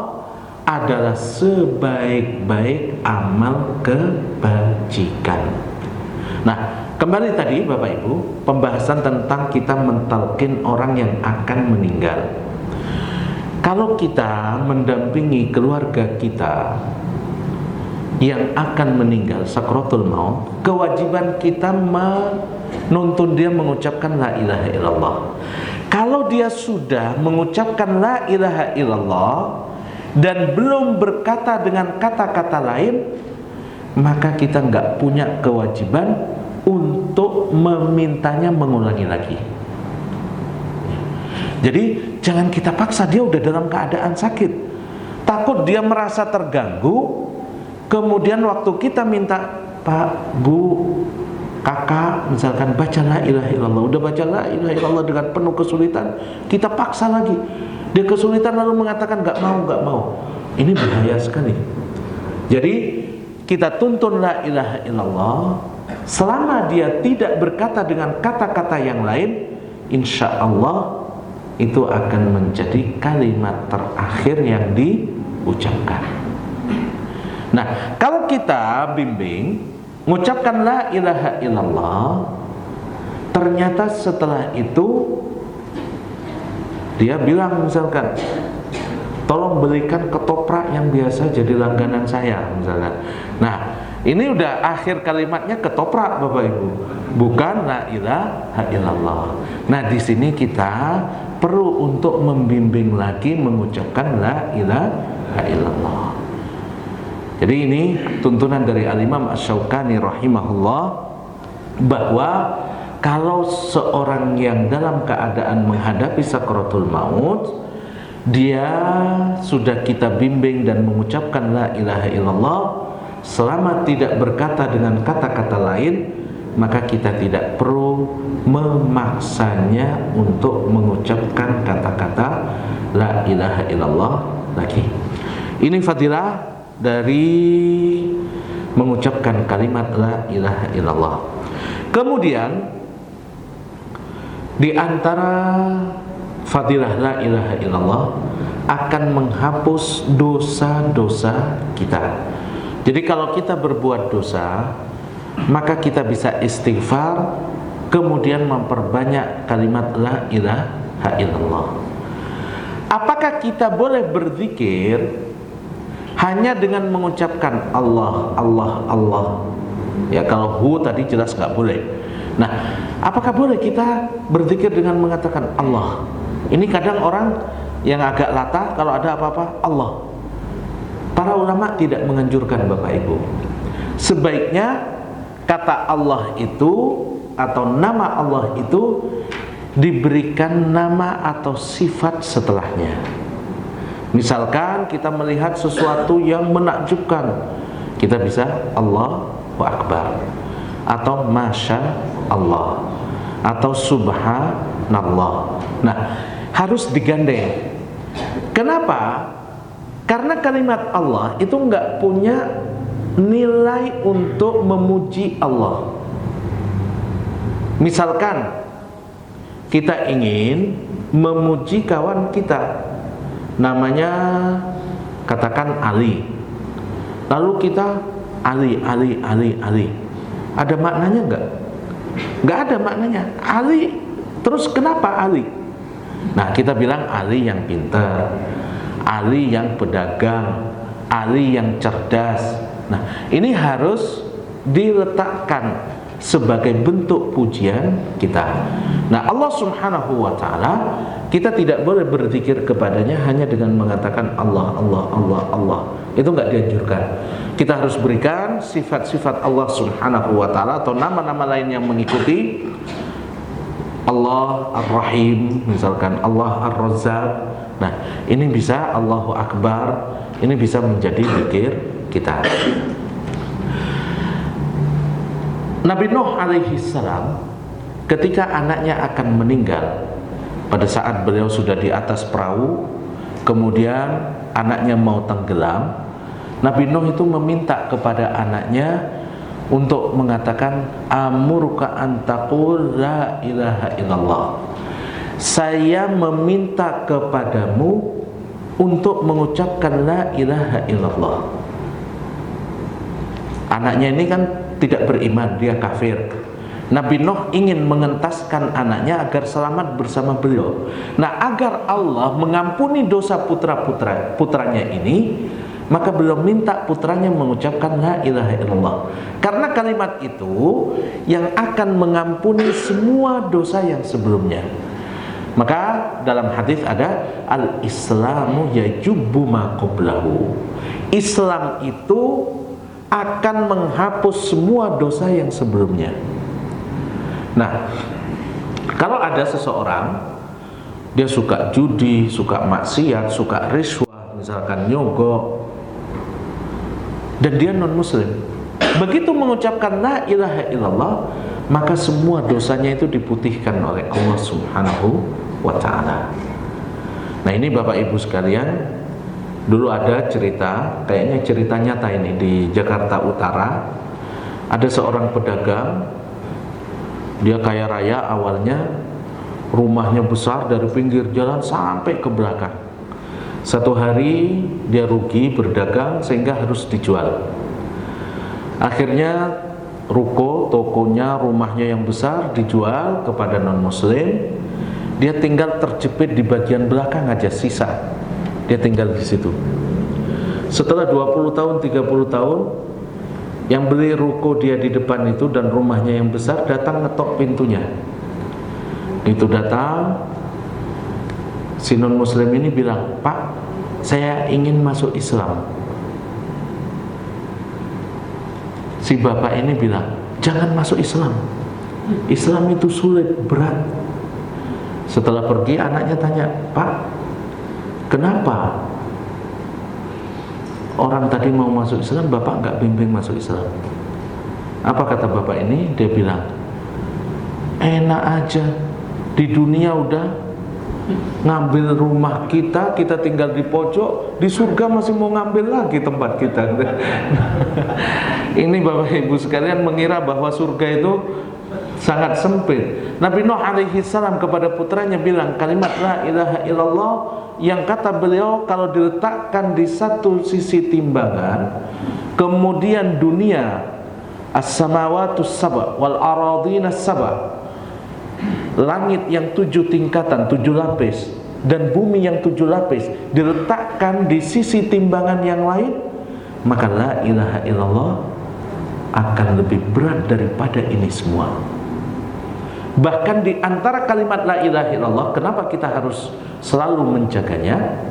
adalah sebaik-baik amal kebajikan. Nah, kembali tadi Bapak Ibu, pembahasan tentang kita mentalkin orang yang akan meninggal. Kalau kita mendampingi keluarga kita yang akan meninggal sakratul maut, kewajiban kita menuntun dia mengucapkan la ilaha illallah. Kalau dia sudah mengucapkan la ilaha illallah dan belum berkata dengan kata-kata lain, maka kita nggak punya kewajiban untuk memintanya mengulangi lagi. Jadi jangan kita paksa, dia udah dalam keadaan sakit, takut dia merasa terganggu. Kemudian waktu kita minta, Pak, Bu, Kakak, misalkan baca la ilaha illallah, udah baca la ilaha illallah dengan penuh kesulitan, kita paksa lagi, dia kesulitan lalu mengatakan nggak mau. Ini bahaya sekali. Jadi kita tuntun la ilaha illallah, selama dia tidak berkata dengan kata-kata yang lain, insya Allah itu akan menjadi kalimat terakhir yang diucapkan. Nah, kalau kita bimbing mengucapkan la ilaha illallah, ternyata setelah itu dia bilang misalkan, tolong belikan ketoprak yang biasa jadi langganan saya misalkan. Nah, ini udah akhir kalimatnya ketoprak Bapak Ibu, bukan la ilaha illallah. Nah, di sini kita perlu untuk membimbing lagi mengucapkan la ilaha illallah. Jadi ini tuntunan dari Al-Imam Asy-Syaukani rahimahullah, bahwa kalau seorang yang dalam keadaan menghadapi sakratul maut, dia sudah kita bimbing dan mengucapkan la ilaha illallah, selama tidak berkata dengan kata-kata lain, maka kita tidak perlu memaksanya untuk mengucapkan kata-kata la ilaha illallah lagi. Ini fadilah dari mengucapkan kalimat la ilaha illallah. Kemudian di antara fadilah la ilaha illallah akan menghapus dosa-dosa kita. Jadi kalau kita berbuat dosa, maka kita bisa istighfar, kemudian memperbanyak kalimat la ilaha illallah. Apakah kita boleh berzikir hanya dengan mengucapkan Allah, Allah, Allah? Ya, kalau hu tadi jelas nggak boleh. Nah, apakah boleh kita berzikir dengan mengatakan Allah? Ini kadang orang yang agak latah kalau ada apa-apa Allah. Para ulama tidak menganjurkan Bapak Ibu. Sebaiknya kata Allah itu atau nama Allah itu diberikan nama atau sifat setelahnya. Misalkan kita melihat sesuatu yang menakjubkan, kita bisa Allahu Akbar, atau Masya Allah, atau Subhanallah. Nah, harus digandeng. Kenapa? Karena kalimat Allah itu nggak punya nilai untuk memuji Allah. Misalkan kita ingin memuji kawan kita, namanya katakan Ali, lalu kita Ali. Ada maknanya enggak? Enggak ada maknanya. Ali, terus kenapa Ali? Nah, kita bilang Ali yang pintar, Ali yang pedagang, Ali yang cerdas. Nah, ini harus diletakkan sebagai bentuk pujian kita. Nah, Allah Subhanahu wa ta'ala, kita tidak boleh berzikir kepadanya hanya dengan mengatakan Allah, Allah, Allah, Allah. Itu enggak dianjurkan. Kita harus berikan sifat-sifat Allah Subhanahu wa ta'ala atau nama-nama lain yang mengikuti. Allah Ar-Rahim, misalkan Allah Ar-Razzaq. Nah, ini bisa Allahu Akbar, ini bisa menjadi zikir kita. Nabi Nuh alaihi salam ketika anaknya akan meninggal, pada saat beliau sudah di atas perahu, kemudian anaknya mau tenggelam, Nabi Nuh itu meminta kepada anaknya untuk mengatakan amurka antaqul la ilaha illallah. Saya meminta kepadamu untuk mengucapkan la ilaha illallah. Anaknya ini kan tidak beriman, dia kafir. Nabi Nuh ingin mengentaskan anaknya agar selamat bersama beliau. Nah, agar Allah mengampuni dosa putranya ini, maka beliau minta putranya mengucapkan la ilaha illallah. Karena kalimat itu yang akan mengampuni semua dosa yang sebelumnya. Maka dalam hadis ada al-islamu yajubbu ma qablahu. Islam itu akan menghapus semua dosa yang sebelumnya. Nah, kalau ada seseorang dia suka judi, suka maksiat, suka riswah, misalkan nyogok, dan dia non muslim, begitu mengucapkan la ilaha illallah, maka semua dosanya itu diputihkan oleh Allah Subhanahu wa ta'ala. Nah, ini Bapak Ibu sekalian, dulu ada cerita, kayaknya cerita nyata ini, di Jakarta Utara. Ada seorang pedagang, dia kaya raya awalnya, rumahnya besar dari pinggir jalan sampai ke belakang. Satu hari dia rugi berdagang sehingga harus dijual. Akhirnya ruko, tokonya, rumahnya yang besar dijual kepada non muslim. Dia tinggal terjepit di bagian belakang aja, sisa. Dia tinggal di situ. Setelah 20 tahun, 30 tahun, yang beli ruko dia di depan itu dan rumahnya yang besar datang ngetok pintunya. Itu datang, si non muslim ini bilang, "Pak, saya ingin masuk Islam." Si bapak ini bilang, "Jangan masuk Islam. Islam itu sulit, berat." Setelah pergi, anaknya tanya, "Pak, kenapa orang tadi mau masuk Islam, bapak nggak bimbing masuk Islam?" Apa kata bapak ini? Dia bilang, "Enak aja, di dunia udah ngambil rumah kita tinggal di pojok, di surga masih mau ngambil lagi tempat kita." Ini Bapak Ibu sekalian mengira bahwa surga itu sangat sempit. Nabi Nuh alaihi salam kepada putranya bilang kalimat la ilaha illallah, yang kata beliau kalau diletakkan di satu sisi timbangan, kemudian dunia as-samawatus saba wal aradhinas saba, langit yang 7 tingkatan, 7 lapis, dan bumi yang 7 lapis diletakkan di sisi timbangan yang lain, maka la ilaha illallah akan lebih berat daripada ini semua. Bahkan di antara kalimat la ilaha illallah, kenapa kita harus selalu menjaganya?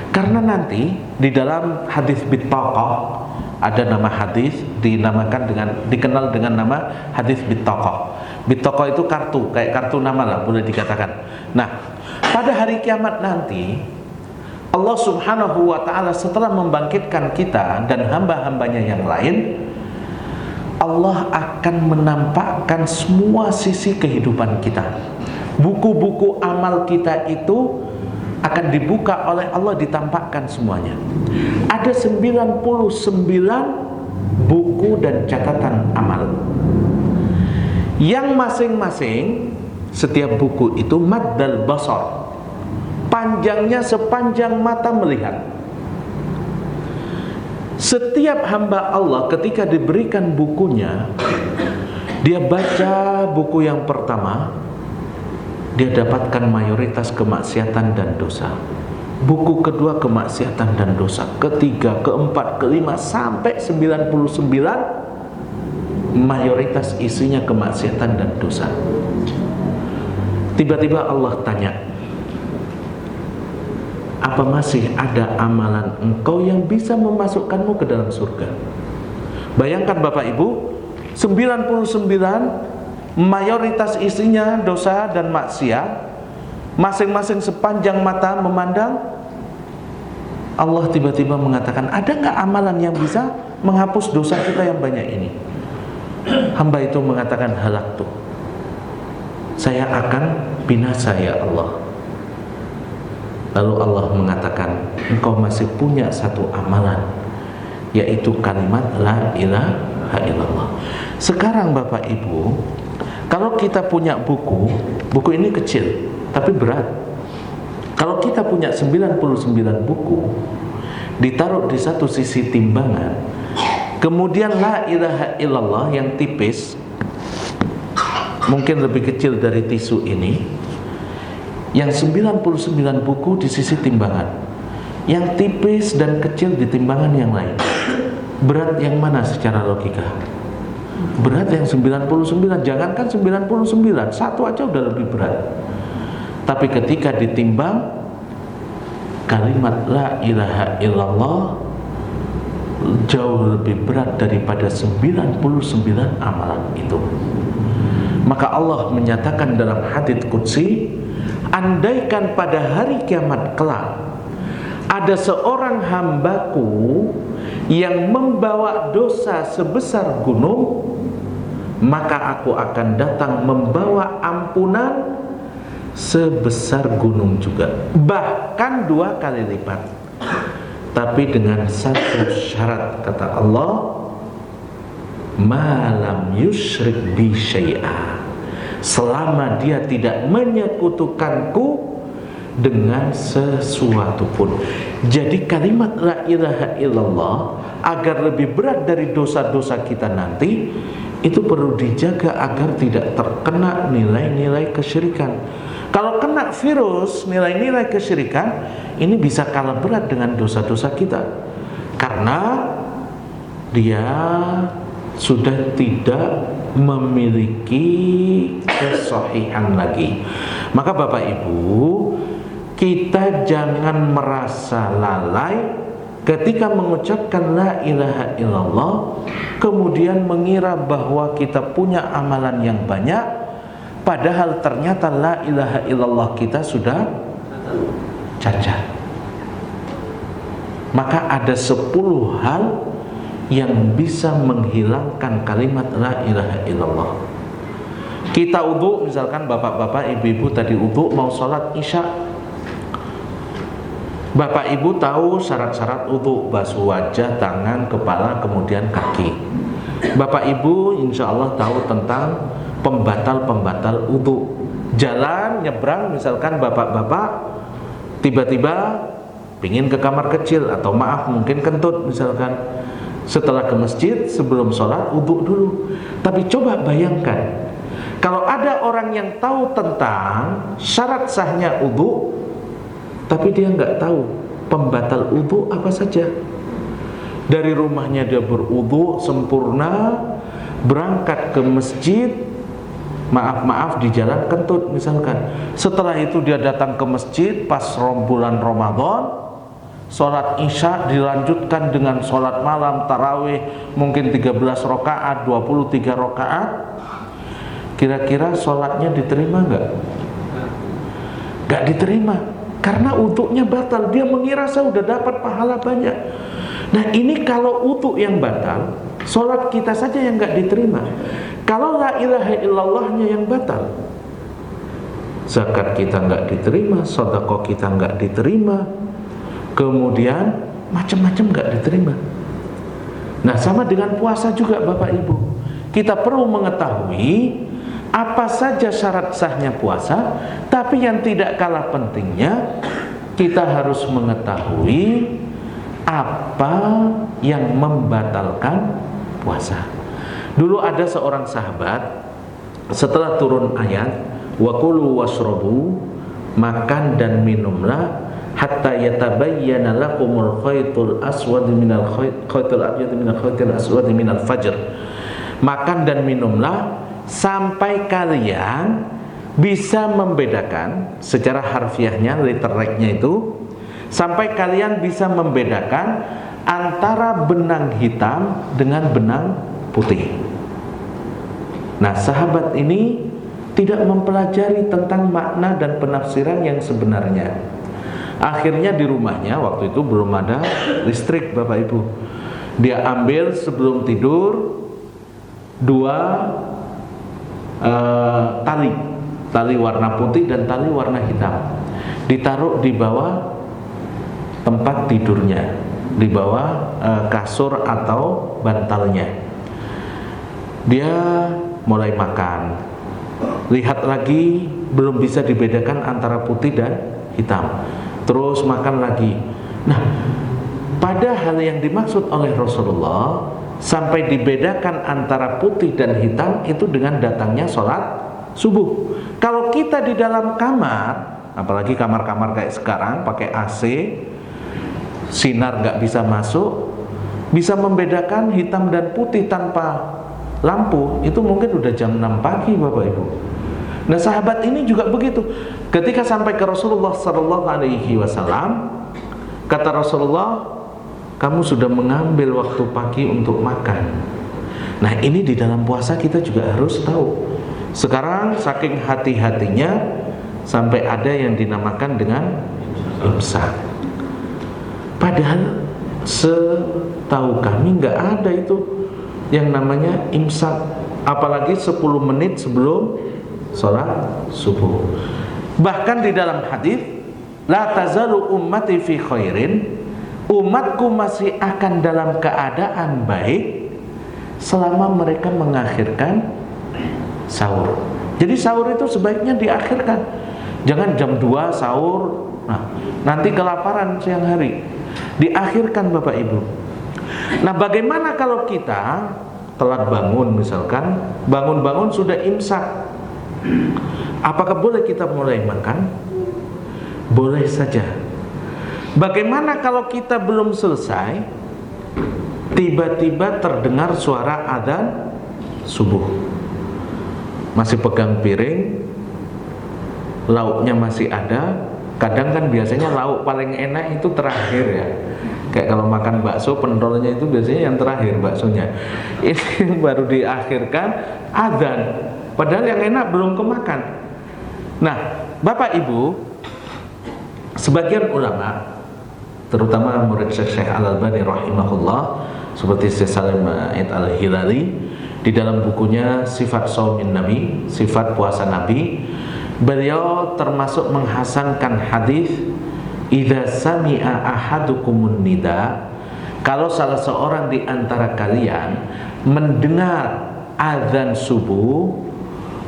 Karena nanti di dalam hadis bittaqah ada nama hadis dikenal dengan nama hadis bittaqah. Bittaqah itu kartu, kayak kartu nama lah boleh dikatakan. Nah, pada hari kiamat nanti Allah Subhanahu wa ta'ala setelah membangkitkan kita dan hamba-hambanya yang lain, Allah akan menampakkan semua sisi kehidupan kita. Buku-buku amal kita itu akan dibuka oleh Allah, ditampakkan semuanya. Ada 99 buku dan catatan amal, yang masing-masing setiap buku itu maddal basar, panjangnya sepanjang mata melihat. Setiap hamba Allah ketika diberikan bukunya, dia baca buku yang pertama, dia dapatkan mayoritas kemaksiatan dan dosa. Buku kedua kemaksiatan dan dosa, ketiga, keempat, kelima, sampai 99 mayoritas isinya kemaksiatan dan dosa. Tiba-tiba Allah tanya, apa masih ada amalan engkau yang bisa memasukkanmu ke dalam surga? Bayangkan Bapak Ibu, 99 mayoritas isinya dosa dan maksiat, masing-masing sepanjang mata memandang. Allah tiba-tiba mengatakan, ada nggak amalan yang bisa menghapus dosa kita yang banyak ini? Hamba itu mengatakan, halaktu, saya akan binasa ya Allah. Lalu Allah mengatakan, engkau masih punya satu amalan, yaitu kalimat la ilaha illallah. Sekarang Bapak Ibu, kalau kita punya buku ini kecil tapi berat. Kalau kita punya 99 buku, ditaruh di satu sisi timbangan, kemudian la ilaha illallah yang tipis, mungkin lebih kecil dari tisu ini, yang 99 buku di sisi timbangan, yang tipis dan kecil di timbangan yang lain, berat yang mana secara logika? Berat yang 99. Jangankan 99, satu aja udah lebih berat. Tapi ketika ditimbang, kalimat la ilaha illallah jauh lebih berat daripada 99 amalan itu. Maka Allah menyatakan dalam hadits qudsi, andaikan pada hari kiamat kelak ada seorang hambaku yang membawa dosa sebesar gunung, maka aku akan datang membawa ampunan sebesar gunung juga, bahkan 2 kali lipat. Tapi dengan satu syarat, kata Allah, malam yusyrik bi syai'a, selama dia tidak menyekutukanku dengan sesuatu pun. Jadi kalimat la ilaha illallah agar lebih berat dari dosa-dosa kita nanti, itu perlu dijaga agar tidak terkena nilai-nilai kesyirikan. Kalau kena virus nilai-nilai kesyirikan, ini bisa kalah berat dengan dosa-dosa kita, karena dia sudah tidak memiliki kesahihan lagi. Maka Bapak Ibu, kita jangan merasa lalai ketika mengucapkan la ilaha illallah, kemudian mengira bahwa kita punya amalan yang banyak, padahal ternyata la ilaha illallah kita sudah cacat. Maka ada 10 hal yang bisa menghilangkan kalimat la ilaha illallah. Kita wudu, misalkan bapak-bapak, ibu-ibu tadi wudu mau sholat isya, Bapak Ibu tahu syarat-syarat wudu, basuh wajah, tangan, kepala, kemudian kaki. Bapak Ibu insya Allah tahu tentang pembatal-pembatal wudu. Jalan nyebrang, misalkan bapak-bapak tiba-tiba pingin ke kamar kecil, atau maaf mungkin kentut misalkan, setelah ke masjid sebelum sholat wudu dulu. Tapi coba bayangkan kalau ada orang yang tahu tentang syarat sahnya wudu, tapi dia nggak tahu pembatal wudu apa saja. Dari rumahnya dia berwudu sempurna, berangkat ke masjid, maaf di jalan kentut misalkan. Setelah itu dia datang ke masjid pas bulan Ramadan, sholat isya dilanjutkan dengan sholat malam tarawih, mungkin 13 rakaat, 23 rakaat. Kira-kira sholatnya diterima nggak? Nggak diterima, karena wudunya batal. Dia mengira saya udah dapat pahala banyak. Nah ini kalau wudu yang batal, sholat kita saja yang nggak diterima. Kalau la ilaha illallahnya yang batal, zakat kita nggak diterima, sedekah kita nggak diterima, kemudian macam-macam nggak diterima. Nah sama dengan puasa juga Bapak Ibu. Kita perlu mengetahui apa saja syarat sahnya puasa, tapi yang tidak kalah pentingnya kita harus mengetahui apa yang membatalkan puasa. Dulu ada seorang sahabat, setelah turun ayat wa kulu washrabu, makan dan minumlah hatta yatabayyana lakumul khaytul aswad minal khaytul abyad minal khaytil aswad minal fajr. Makan dan minumlah sampai kalian bisa membedakan, secara harfiahnya literate-nya itu, sampai kalian bisa membedakan antara benang hitam dengan benang putih. Nah sahabat ini tidak mempelajari tentang makna dan penafsiran yang sebenarnya. Akhirnya di rumahnya waktu itu belum ada listrik Bapak Ibu, dia ambil sebelum tidur 2 tali warna putih dan tali warna hitam, ditaruh di bawah tempat tidurnya, di bawah kasur atau bantalnya. Dia mulai makan, lihat lagi belum bisa dibedakan antara putih dan hitam, terus makan lagi. Nah padahal yang dimaksud oleh Rasulullah sampai dibedakan antara putih dan hitam itu dengan datangnya sholat subuh. Kalau kita di dalam kamar, apalagi kamar-kamar kayak sekarang pakai AC, sinar gak bisa masuk, bisa membedakan hitam dan putih tanpa lampu, itu mungkin udah jam 6 pagi Bapak Ibu. Nah sahabat ini juga begitu. Ketika sampai ke Rasulullah SAW, kata Rasulullah, kamu sudah mengambil waktu pagi untuk makan. Nah ini di dalam puasa kita juga harus tahu. Sekarang saking hati-hatinya sampai ada yang dinamakan dengan imsak. Padahal setahu kami nggak ada itu yang namanya imsak, apalagi 10 menit sebelum sholat subuh. Bahkan di dalam hadis, la tazalu ummati fi khairin, umatku masih akan dalam keadaan baik selama mereka mengakhirkan sahur. Jadi sahur itu sebaiknya diakhirkan. Jangan jam 2 sahur, nah, nanti kelaparan siang hari. Diakhirkan Bapak Ibu. Nah bagaimana kalau kita telat bangun misalkan, bangun-bangun sudah imsak, apakah boleh kita mulai makan? Boleh saja. Bagaimana kalau kita belum selesai, tiba-tiba terdengar suara adzan subuh, masih pegang piring, lauknya masih ada. Kadang kan biasanya lauk paling enak itu terakhir ya. Kayak kalau makan bakso, pendolnya itu biasanya yang terakhir baksonya. Ini baru diakhirkan adzan, padahal yang enak belum kemakan. Nah Bapak Ibu, sebagian ulama, terutama murid Syekh Al-Albani rahimahullah, seperti Syekh Salim A'id Al-Hilali, di dalam bukunya Sifat Shaumin Nabi, Sifat Puasa Nabi, beliau termasuk menghasankan hadis idza sami'a ahadukumun nida, kalau salah seorang di antara kalian mendengar azan subuh,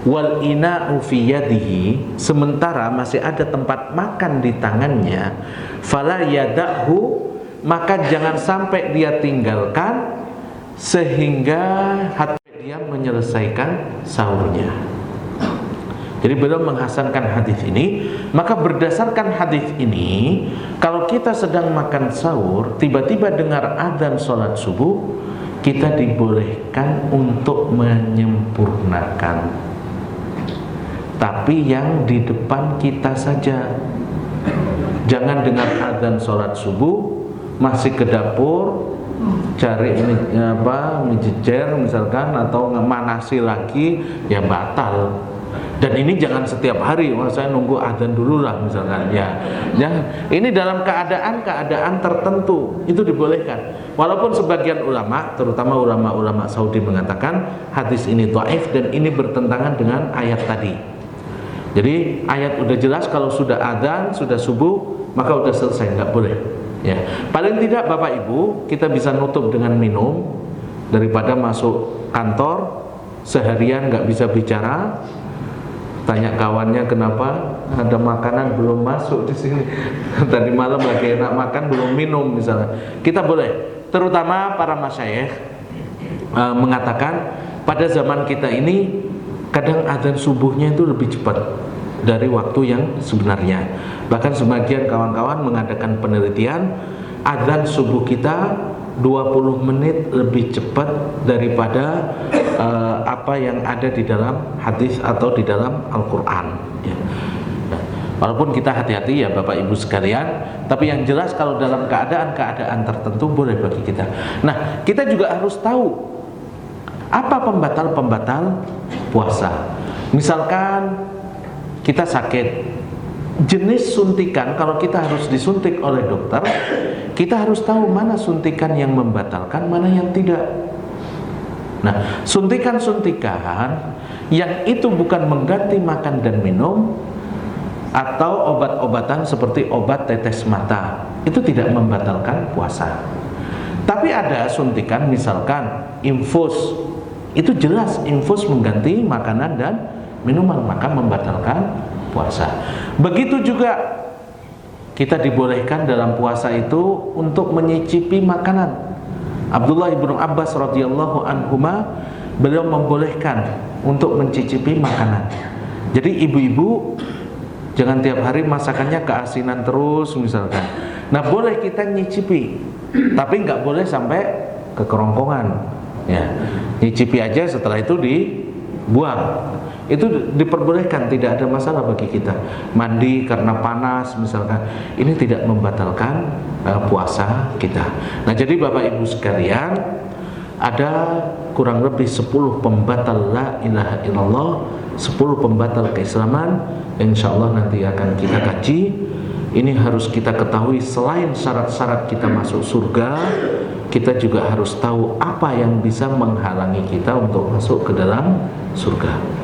wal ina'u fi yadihi, sementara masih ada tempat makan di tangannya, fala yada'hu, maka jangan sampai dia tinggalkan sehingga hati dia menyelesaikan sahurnya. Jadi beliau menghasankan hadis ini. Maka berdasarkan hadis ini, kalau kita sedang makan sahur, tiba-tiba dengar azan sholat subuh, kita dibolehkan untuk menyempurnakan, tapi yang di depan kita saja. Jangan dengar azan sholat subuh masih ke dapur cari menjejer misalkan, atau ngemanasi lagi, ya batal. Dan ini jangan setiap hari, wah saya nunggu azan dulu lah misalkan, ya. Ini dalam keadaan tertentu itu dibolehkan. Walaupun sebagian ulama, terutama ulama-ulama Saudi, mengatakan hadis ini dhaif dan ini bertentangan dengan ayat tadi. Jadi ayat udah jelas, kalau sudah azan, sudah subuh, maka udah selesai, nggak boleh. Ya, paling tidak Bapak Ibu kita bisa nutup dengan minum, daripada masuk kantor seharian nggak bisa bicara. Tanya kawannya, kenapa ada makanan belum masuk di sini? Tadi malam lagi enak makan belum minum misalnya. Kita boleh, terutama para masyayikh mengatakan pada zaman kita ini kadang azan subuhnya itu lebih cepat dari waktu yang sebenarnya. Bahkan sebagian kawan-kawan mengadakan penelitian, azan subuh kita 20 menit lebih cepat daripada apa yang ada di dalam hadis atau di dalam Al-Quran, ya. Walaupun kita hati-hati ya Bapak Ibu sekalian, tapi yang jelas kalau dalam keadaan-keadaan tertentu boleh bagi kita. Nah, kita juga harus tahu apa pembatal-pembatal puasa. Misalkan kita sakit, jenis suntikan, kalau kita harus disuntik oleh dokter, kita harus tahu mana suntikan yang membatalkan, mana yang tidak. Nah, suntikan-suntikan yang itu bukan mengganti makan dan minum, atau obat-obatan seperti obat tetes mata, itu tidak membatalkan puasa. Tapi ada suntikan misalkan infus, itu jelas infus mengganti makanan dan minuman, maka membatalkan puasa. Begitu juga kita dibolehkan dalam puasa itu untuk menyicipi makanan. Abdullah ibnu Abbas radhiyallahu anhuma, beliau membolehkan untuk mencicipi makanan. Jadi ibu-ibu jangan tiap hari masakannya keasinan terus misalkan. Nah, boleh kita nyicipi, tapi nggak boleh sampai ke kerongkongan. Ya, nyicipi aja, setelah itu dibuang. Itu diperbolehkan, tidak ada masalah bagi kita. Mandi karena panas misalkan, ini tidak membatalkan puasa kita. Nah, jadi Bapak Ibu sekalian, ada kurang lebih 10 pembatal la ilaha illallah, 10 pembatal keislaman, insyaallah nanti akan kita kaji. Ini harus kita ketahui, selain syarat-syarat kita masuk surga, kita juga harus tahu apa yang bisa menghalangi kita untuk masuk ke dalam surga.